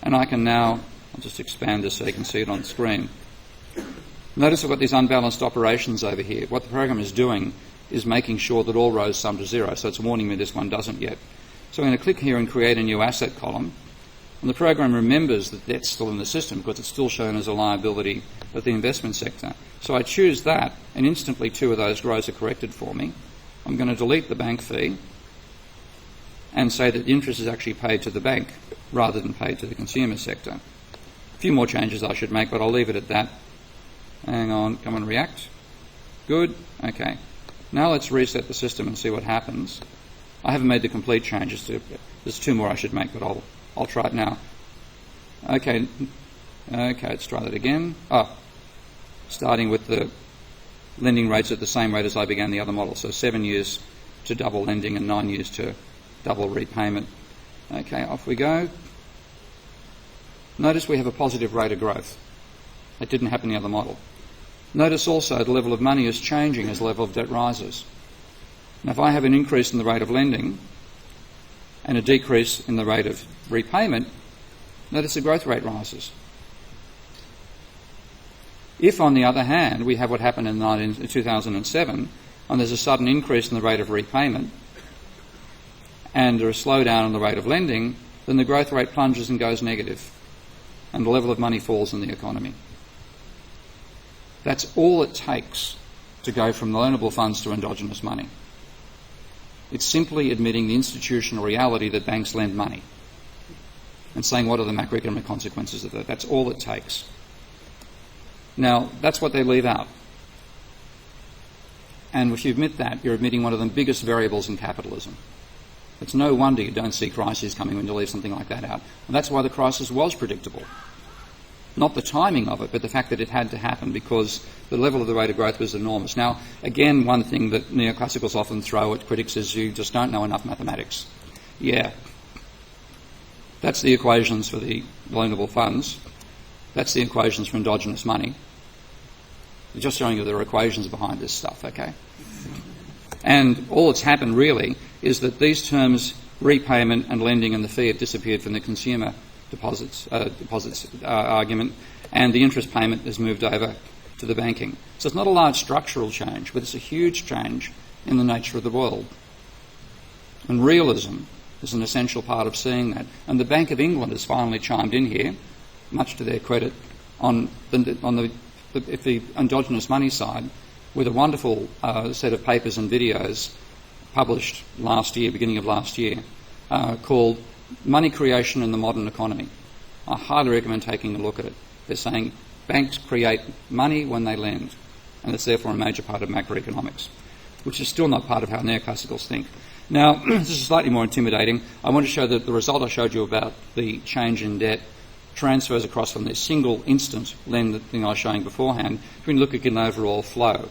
and I can now, I'll just expand this so you can see it on the screen. Notice I've got these unbalanced operations over here. What the program is doing is making sure that all rows sum to zero, so it's warning me this one doesn't yet. So I'm going to click here and create a new asset column, and the program remembers that debt's still in the system because it's still shown as a liability of the investment sector. So I choose that, and instantly two of those rows are corrected for me. I'm going to delete the bank fee and say that the interest is actually paid to the bank rather than paid to the consumer sector. A few more changes I should make, but I'll leave it at that. Hang on, come on, react. Good, okay. Now let's reset the system and see what happens. I haven't made the complete changes. There's two more I should make, but I'll try it now. Okay, let's try that again. Starting with the lending rates at the same rate as I began the other model. So 7 years to double lending and 9 years to double repayment. Okay, off we go. Notice we have a positive rate of growth. That didn't happen in the other model. Notice also the level of money is changing as the level of debt rises. Now if I have an increase in the rate of lending and a decrease in the rate of repayment, notice the growth rate rises. If, on the other hand, we have what happened in 2007, and there's a sudden increase in the rate of repayment and a slowdown in the rate of lending, then the growth rate plunges and goes negative, and the level of money falls in the economy. That's all it takes to go from loanable funds to endogenous money. It's simply admitting the institutional reality that banks lend money and saying what are the macroeconomic consequences of that. That's all it takes. Now, that's what they leave out. And if you admit that, you're admitting one of the biggest variables in capitalism. It's no wonder you don't see crises coming when you leave something like that out. And that's why the crisis was predictable. Not the timing of it, but the fact that it had to happen because the level of the rate of growth was enormous. Now, again, one thing that neoclassicals often throw at critics is you just don't know enough mathematics. Yeah. That's the equations for the loanable funds. That's the equations for endogenous money. I'm just showing you there are equations behind this stuff, okay? And all that's happened really is that these terms, repayment and lending and the fee, have disappeared from the consumer deposits argument, and the interest payment has moved over to the banking. So it's not a large structural change, but it's a huge change in the nature of the world. And realism is an essential part of seeing that. And the Bank of England has finally chimed in here, much to their credit, on the endogenous money side, with a wonderful set of papers and videos published last year, beginning of last year, called Money Creation in the Modern Economy. I highly recommend taking a look at it. They're saying banks create money when they lend, and it's therefore a major part of macroeconomics, which is still not part of how neoclassicals think. Now, this is slightly more intimidating. I want to show that the result I showed you about the change in debt transfers across from this single instant lend thing I was showing beforehand to look at an overall flow.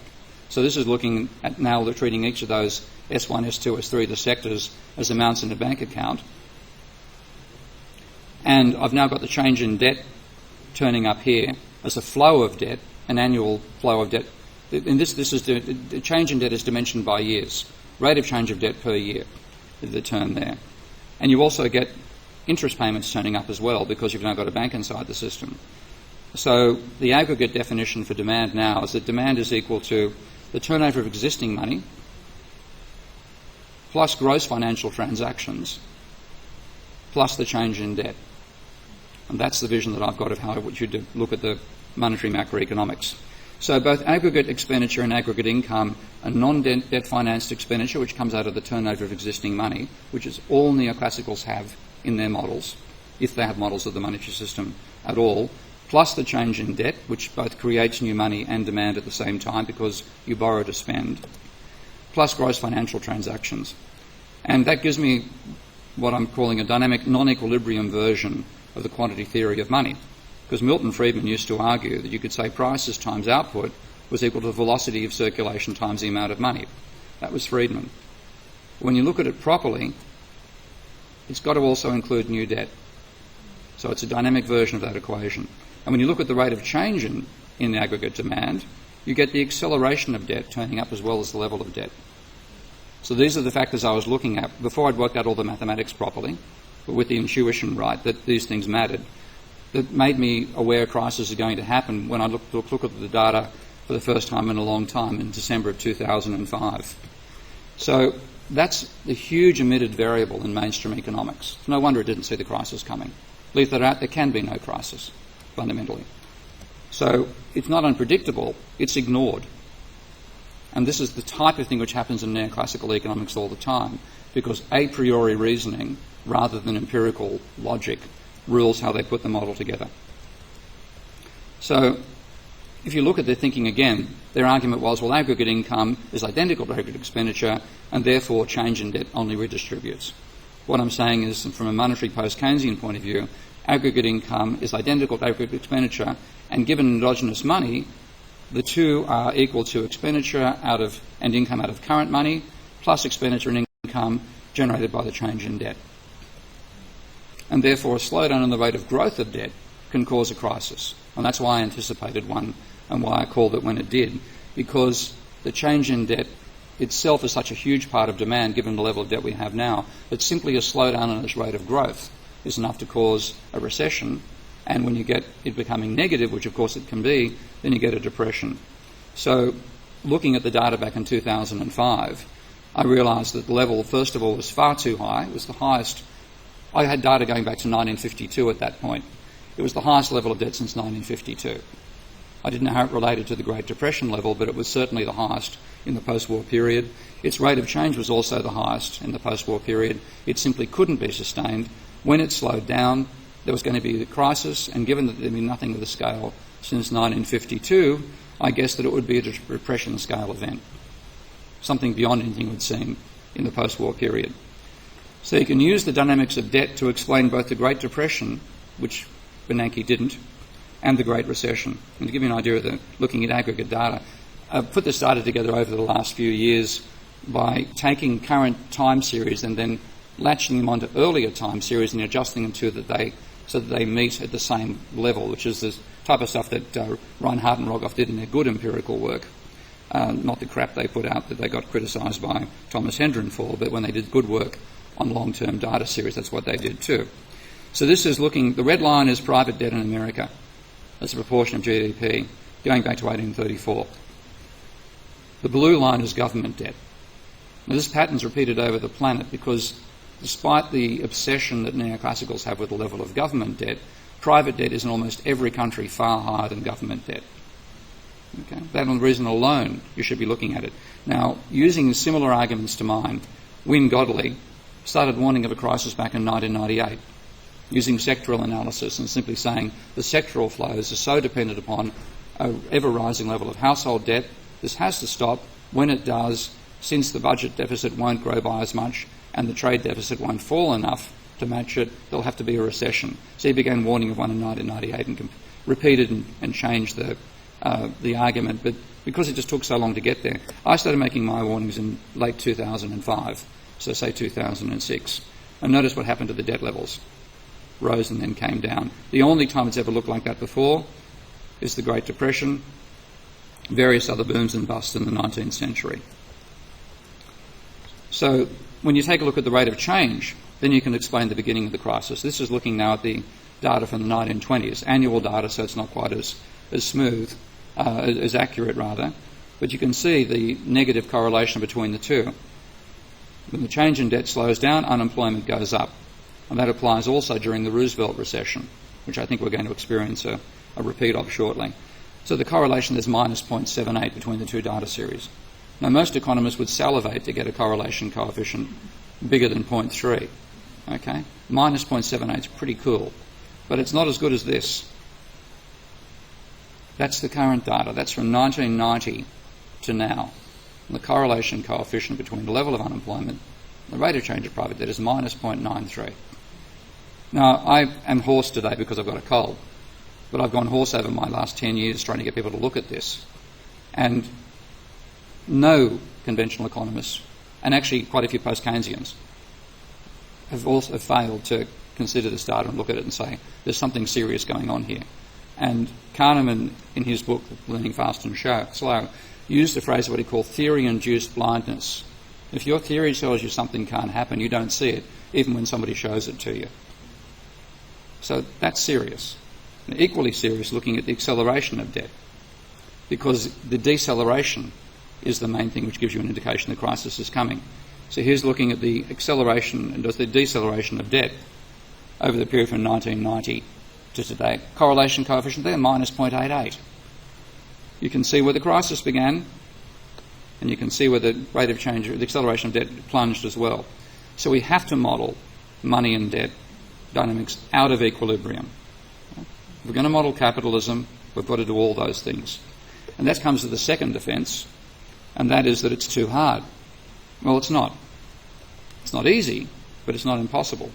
So this is looking at now treating each of those S1, S2, S3, the sectors, as amounts in a bank account. And I've now got the change in debt turning up here as a flow of debt, an annual flow of debt. And this is the change in debt is dimensioned by years. Rate of change of debt per year is the term there. And you also get interest payments turning up as well because you've now got a bank inside the system. So the aggregate definition for demand now is that demand is equal to the turnover of existing money plus gross financial transactions plus the change in debt. And that's the vision that I've got of how we should look at the monetary macroeconomics. So both aggregate expenditure and aggregate income are non-debt financed expenditure, which comes out of the turnover of existing money, which is all neoclassicals have in their models, if they have models of the monetary system at all, plus the change in debt, which both creates new money and demand at the same time because you borrow to spend, plus gross financial transactions. And that gives me what I'm calling a dynamic non-equilibrium version of the quantity theory of money. Because Milton Friedman used to argue that you could say prices times output was equal to the velocity of circulation times the amount of money. That was Friedman. When you look at it properly, it's got to also include new debt. So it's a dynamic version of that equation. And when you look at the rate of change in aggregate demand, you get the acceleration of debt turning up as well as the level of debt. So these are the factors I was looking at before I'd worked out all the mathematics properly, but with the intuition right that these things mattered. That made me aware crisis is going to happen when I look at the data for the first time in a long time in December of 2005. So that's the huge omitted variable in mainstream economics. No wonder it didn't see the crisis coming. Leave that out, there can be no crisis, fundamentally. So it's not unpredictable, it's ignored. And this is the type of thing which happens in neoclassical economics all the time, because a priori reasoning, rather than empirical logic, rules how they put the model together. So if you look at their thinking again, their argument was, well, aggregate income is identical to aggregate expenditure, and therefore change in debt only redistributes. What I'm saying is, from a monetary post-Keynesian point of view, aggregate income is identical to aggregate expenditure, and given endogenous money, the two are equal to expenditure and income out of current money, plus expenditure and income generated by the change in debt. And therefore a slowdown in the rate of growth of debt can cause a crisis. And that's why I anticipated one and why I called it when it did, because the change in debt itself is such a huge part of demand given the level of debt we have now that simply a slowdown in its rate of growth is enough to cause a recession. And when you get it becoming negative, which of course it can be, then you get a depression. So looking at the data back in 2005, I realised that the level, first of all, was far too high. It was the highest. I had data going back to 1952 at that point. It was the highest level of debt since 1952. I didn't know how it related to the Great Depression level, but it was certainly the highest in the post-war period. Its rate of change was also the highest in the post-war period. It simply couldn't be sustained. When it slowed down, there was going to be a crisis, and given that there had been nothing of the scale since 1952, I guessed that it would be a depression scale event, something beyond anything we'd seen in the post-war period. So you can use the dynamics of debt to explain both the Great Depression, which Bernanke didn't, and the Great Recession. And to give you an idea of looking at aggregate data, I've put this data together over the last few years by taking current time series and then latching them onto earlier time series and adjusting them so that they meet at the same level, which is the type of stuff that Reinhardt and Rogoff did in their good empirical work. Not the crap they put out that they got criticised by Thomas Hendren for, but when they did good work on long-term data series, that's what they did too. So this is the red line is private debt in America as a proportion of GDP, going back to 1834. The blue line is government debt. Now this pattern's repeated over the planet because despite the obsession that neoclassicals have with the level of government debt, private debt is in almost every country far higher than government debt. Okay? That reason alone, you should be looking at it. Now, using similar arguments to mine, Wynne Godley started warning of a crisis back in 1998, using sectoral analysis and simply saying the sectoral flows are so dependent upon an ever-rising level of household debt. This has to stop. When it does, since the budget deficit won't grow by as much and the trade deficit won't fall enough to match it, there'll have to be a recession. So he began warning of one in 1998 and repeated and changed the argument, but because it just took so long to get there, I started making my warnings in late 2005, so say 2006. And notice what happened to the debt levels. Rose and then came down. The only time it's ever looked like that before is the Great Depression, various other booms and busts in the 19th century. So when you take a look at the rate of change, then you can explain the beginning of the crisis. This is looking now at the data from the 1920s, annual data, so it's not quite as smooth, as accurate rather, but you can see the negative correlation between the two. When the change in debt slows down, unemployment goes up. And that applies also during the Roosevelt recession, which I think we're going to experience a repeat of shortly. So the correlation is minus 0.78 between the two data series. Now, most economists would salivate to get a correlation coefficient bigger than 0.3. Okay? Minus 0.78 is pretty cool, but it's not as good as this. That's the current data. That's from 1990 to now. And the correlation coefficient between the level of unemployment and the rate of change of private debt is minus 0.93. Now, I am hoarse today because I've got a cold, but I've gone hoarse over my last 10 years trying to get people to look at this. And no conventional economists, and actually quite a few post-Keynesians, have also failed to consider this data and look at it and say, there's something serious going on here. And Kahneman, in his book, Learning Fast and Slow, used a phrase of what he called theory-induced blindness. If your theory tells you something can't happen, you don't see it, even when somebody shows it to you. So that's serious. And equally serious looking at the acceleration of debt, because the deceleration is the main thing which gives you an indication the crisis is coming. So here's looking at the acceleration and the deceleration of debt over the period from 1990 to today. Correlation coefficient there, minus 0.88. You can see where the crisis began, and you can see where the rate of change, the acceleration of debt plunged as well. So we have to model money and debt dynamics out of equilibrium. If we're going to model capitalism, we've got to do all those things. And that comes to the second defence, and that is that it's too hard. Well, it's not. It's not easy, but it's not impossible.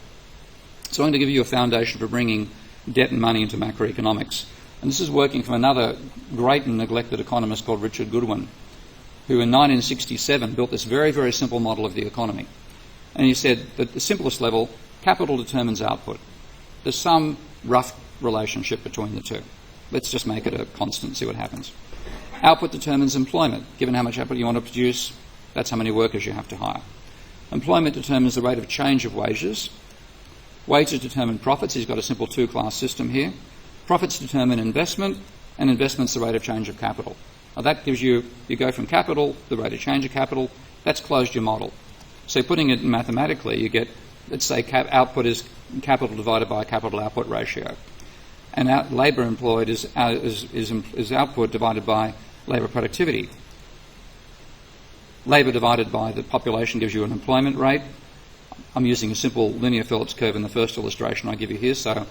So I'm going to give you a foundation for bringing debt and money into macroeconomics. And this is working from another great and neglected economist called Richard Goodwin, who in 1967 built this very, very simple model of the economy. And he said that at the simplest level, capital determines output. There's some rough relationship between the two. Let's just make it a constant, see what happens. Output determines employment. Given how much output you want to produce, that's how many workers you have to hire. Employment determines the rate of change of wages. Wages determine profits. He's got a simple two-class system here. Profits determine investment, and investment's the rate of change of capital. Now that gives you go from capital, the rate of change of capital, that's closed your model. So putting it mathematically, you get, let's say output is capital divided by capital output ratio. And labour employed is output divided by labour productivity. Labour divided by the population gives you an employment rate. I'm using a simple linear Phillips curve in the first illustration I give you here. So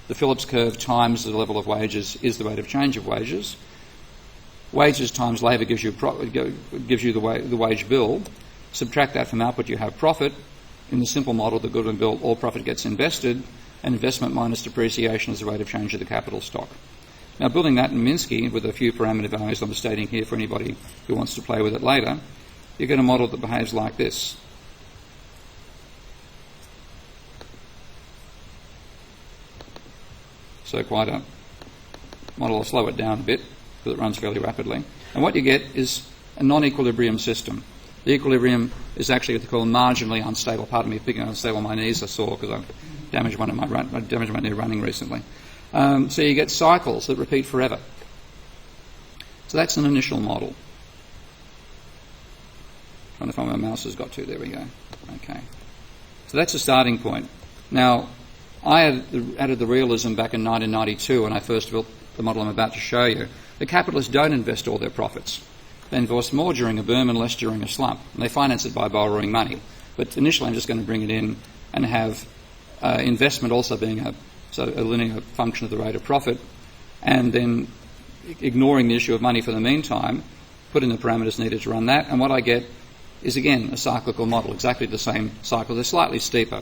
the Phillips curve times the level of wages is the rate of change of wages. Wages times labour gives you the wage bill. Subtract that from output, you have profit. In the simple model, the good and built, all profit gets invested, and investment minus depreciation is the rate of change of the capital stock. Now, building that in Minsky with a few parameter values I'm stating here for anybody who wants to play with it later, you get a model that behaves like this. So quite a model. I'll slow it down a bit because it runs fairly rapidly. And what you get is a non-equilibrium system. The equilibrium is actually what they call marginally unstable. Pardon me, picking unstable. My knees are sore because I've damaged my knee running recently. So you get cycles that repeat forever. So that's an initial model. Trying to find where my mouse has got to. There we go. Okay. So that's a starting point. Now, I added the realism back in 1992 when I first built the model I'm about to show you. The capitalists don't invest all their profits. They invest more during a boom and less during a slump. And they finance it by borrowing money. But initially I'm just going to bring it in and have investment also being a linear function of the rate of profit, and then ignoring the issue of money for the meantime, put in the parameters needed to run that, and what I get is again a cyclical model, exactly the same cycle. They're slightly steeper.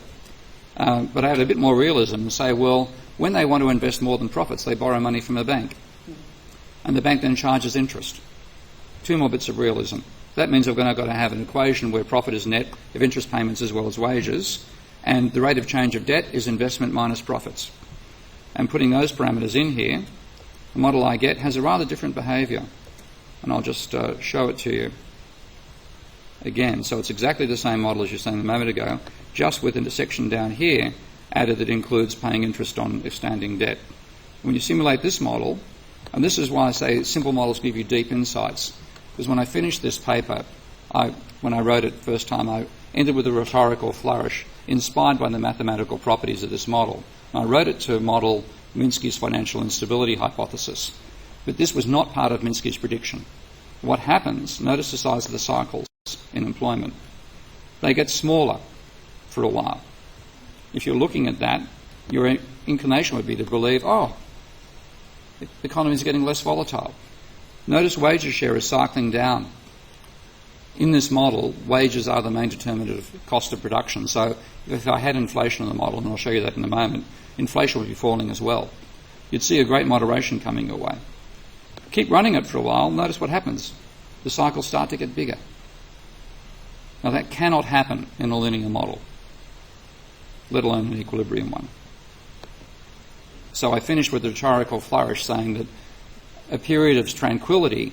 But I add a bit more realism and say, well, when they want to invest more than profits, they borrow money from a bank. And the bank then charges interest. 2 more bits of realism. That means I've got to have an equation where profit is net of interest payments as well as wages, and the rate of change of debt is investment minus profits. And putting those parameters in here, the model I get has a rather different behaviour. And I'll just show it to you again. So it's exactly the same model as you said a moment ago, just with a section down here added that includes paying interest on outstanding debt. When you simulate this model, and this is why I say simple models give you deep insights, because when I finished this paper, when I wrote it first time, I ended with a rhetorical flourish inspired by the mathematical properties of this model. And I wrote it to model Minsky's financial instability hypothesis. But this was not part of Minsky's prediction. What happens, notice the size of the cycles in employment. They get smaller for a while. If you're looking at that, your inclination would be to believe, oh, the economy is getting less volatile. Notice wages share is cycling down. In this model, wages are the main determinant of cost of production. So if I had inflation in the model, and I'll show you that in a moment, inflation would be falling as well. You'd see a great moderation coming your way. Keep running it for a while, notice what happens. The cycles start to get bigger. Now that cannot happen in a linear model, let alone an equilibrium one. So I finished with a rhetorical flourish saying that a period of tranquility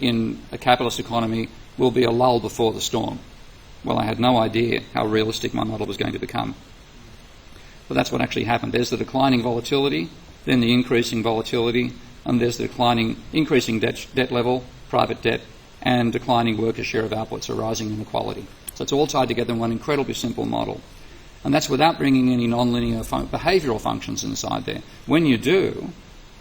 in a capitalist economy will be a lull before the storm. Well, I had no idea how realistic my model was going to become. But that's what actually happened. There's the declining volatility, then the increasing volatility, and there's the increasing debt level, private debt, and declining worker share of outputs or rising inequality. So it's all tied together in one incredibly simple model. And that's without bringing any nonlinear behavioural functions inside there. When you do,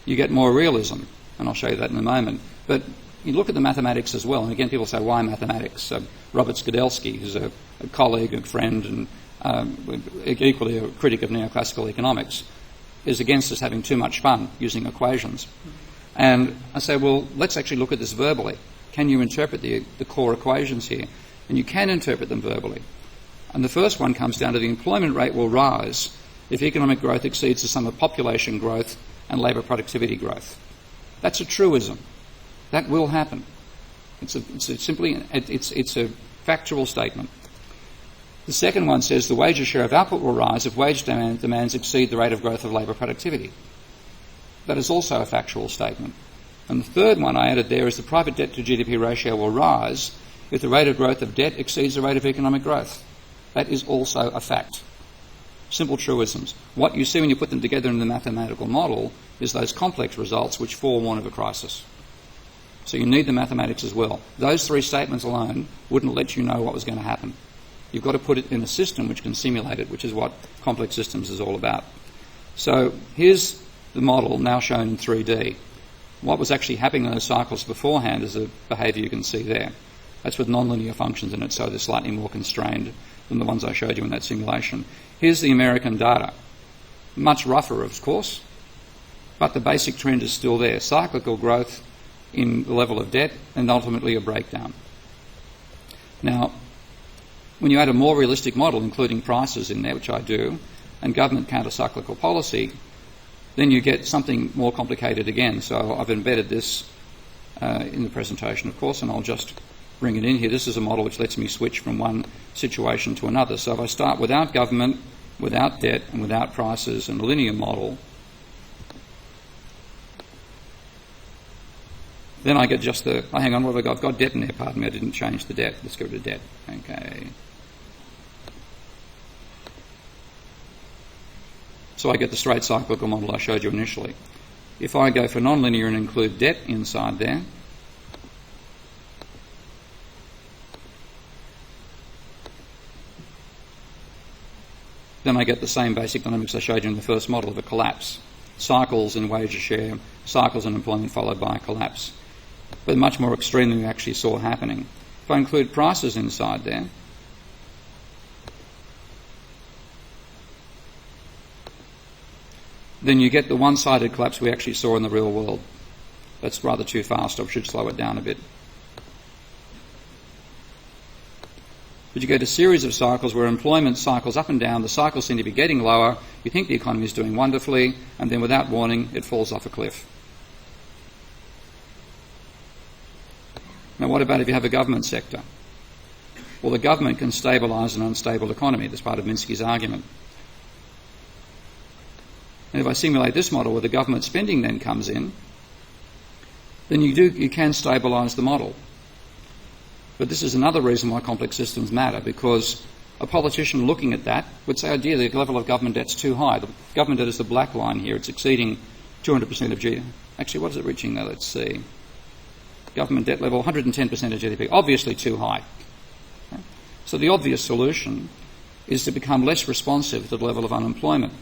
you get more realism, and I'll show you that in a moment. But you look at the mathematics as well, and again people say, why mathematics? Robert Skidelsky, who's a colleague and friend and equally a critic of neoclassical economics, is against us having too much fun using equations. And I say, well, let's actually look at this verbally. Can you interpret the core equations here? And you can interpret them verbally. And the first one comes down to the employment rate will rise if economic growth exceeds the sum of population growth and labour productivity growth. That's a truism. That will happen. It's a factual statement. The second one says the wages share of output will rise if wage demands exceed the rate of growth of labour productivity. That is also a factual statement. And the third one I added there is the private debt to GDP ratio will rise if the rate of growth of debt exceeds the rate of economic growth. That is also a fact. Simple truisms. What you see when you put them together in the mathematical model is those complex results which forewarn of a crisis. So you need the mathematics as well. Those three statements alone wouldn't let you know what was going to happen. You've got to put it in a system which can simulate it, which is what complex systems is all about. So here's the model now shown in 3D. What was actually happening in those cycles beforehand is the behaviour you can see there. That's with nonlinear functions in it, so they're slightly more constrained than the ones I showed you in that simulation. Here's the American data. Much rougher, of course, but the basic trend is still there. Cyclical growth in the level of debt and ultimately a breakdown. Now, When you add a more realistic model, including prices in there, which I do, and government counter-cyclical policy, then you get something more complicated again. So I've embedded this in the presentation, of course, and I'll just bring it in here. This is a model which lets me switch from one situation to another. So if I start without government, without debt, and without prices, and a linear model, then I get just the, oh, hang on, what have I got? I've got debt in there, pardon me, I didn't change the debt. Let's get rid of debt. Okay. So I get the straight cyclical model I showed you initially. If I go for nonlinear and include debt inside there, then I get the same basic dynamics I showed you in the first model of a collapse. Cycles in wages share, cycles in employment followed by a collapse. But much more extreme than we actually saw happening. If I include prices inside there, then you get the one-sided collapse we actually saw in the real world. That's rather too fast. I should slow it down a bit. But you get a series of cycles where employment cycles up and down, the cycles seem to be getting lower, you think the economy is doing wonderfully, and then without warning, it falls off a cliff. Now what about if you have a government sector? Well, the government can stabilise an unstable economy. That's part of Minsky's argument. And if I simulate this model where the government spending then comes in, then you can stabilise the model. But this is another reason why complex systems matter, because a politician looking at that would say, oh dear, the level of government debt's too high. The government debt is the black line here. It's exceeding 200% of GDP. Actually, what is it reaching now? Let's see. Government debt level, 110% of GDP. Obviously too high. Okay? So the obvious solution is to become less responsive to the level of unemployment.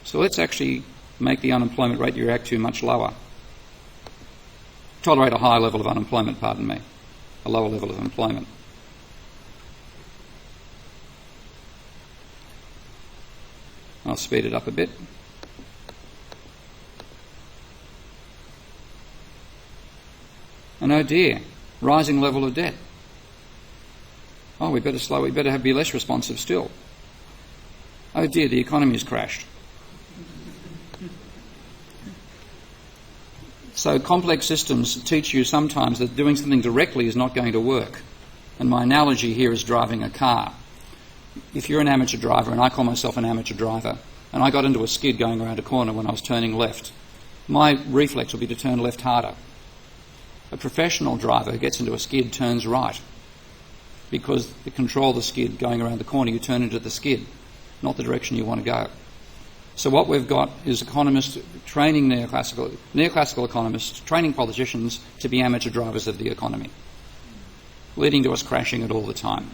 So let's actually make the unemployment rate you react to much lower. Tolerate a higher level of unemployment, pardon me, a lower level of employment. I'll speed it up a bit. And oh dear, rising level of debt. Oh, we better be less responsive still. Oh dear, the economy has crashed. So complex systems teach you sometimes that doing something directly is not going to work. And my analogy here is driving a car. If you're an amateur driver, and I call myself an amateur driver, and I got into a skid going around a corner when I was turning left, my reflex will be to turn left harder. A professional driver who gets into a skid turns right, because to control the skid going around the corner, you turn into the skid, not the direction you want to go. So what we've got is economists training neoclassical economists, training politicians to be amateur drivers of the economy, leading to us crashing it all the time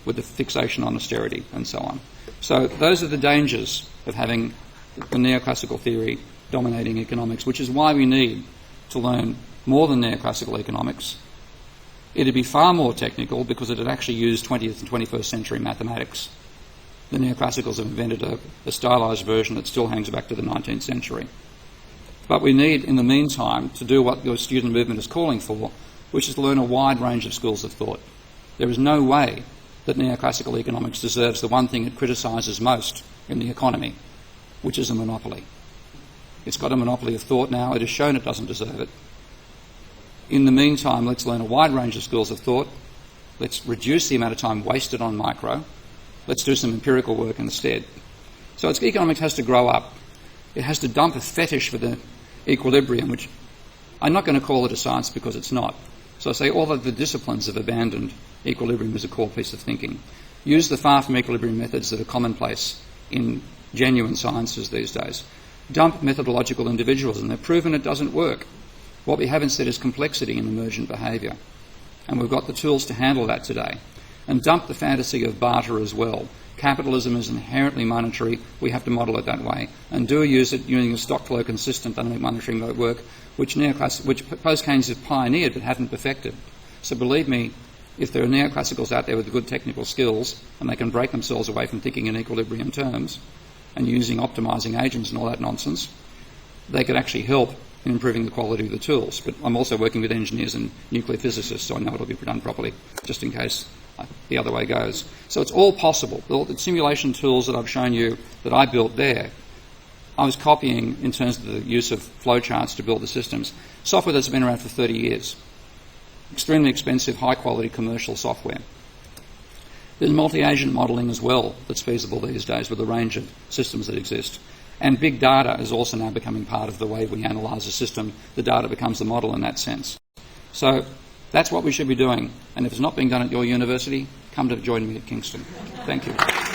with the fixation on austerity and so on. So those are the dangers of having the neoclassical theory dominating economics, which is why we need to learn more than neoclassical economics. It'd be far more technical because it had actually used 20th and 21st century mathematics. The neoclassicals have invented a stylised version that still hangs back to the 19th century. But we need, in the meantime, to do what your student movement is calling for, which is to learn a wide range of schools of thought. There is no way that neoclassical economics deserves the one thing it criticises most in the economy, which is a monopoly. It's got a monopoly of thought now. It has shown it doesn't deserve it. In the meantime, let's learn a wide range of schools of thought. Let's reduce the amount of time wasted on micro. Let's do some empirical work instead. So economics has to grow up. It has to dump a fetish for the equilibrium, which I'm not going to call it a science because it's not. So I say all of the disciplines have abandoned equilibrium as a core piece of thinking. Use the far from equilibrium methods that are commonplace in genuine sciences these days. Dump methodological individualism. They've proven it doesn't work. What we have instead is complexity in emergent behaviour. And we've got the tools to handle that today. And dump the fantasy of barter as well. Capitalism is inherently monetary. We have to model it that way. And do use it using a stock flow consistent dynamic monetary work, which Post Keynes have pioneered but haven't perfected. So believe me, if there are neoclassicals out there with good technical skills and they can break themselves away from thinking in equilibrium terms and using optimising agents and all that nonsense, they could actually help in improving the quality of the tools. But I'm also working with engineers and nuclear physicists, so I know it'll be done properly, just in case the other way goes. So it's all possible. The simulation tools that I've shown you that I built there, I was copying, in terms of the use of flowcharts to build the systems, software that's been around for 30 years. Extremely expensive, high-quality commercial software. There's multi-agent modelling as well that's feasible these days with a range of systems that exist. And big data is also now becoming part of the way we analyse a system. The data becomes the model in that sense. So that's what we should be doing. And if it's not being done at your university, come to join me at Kingston. Thank you.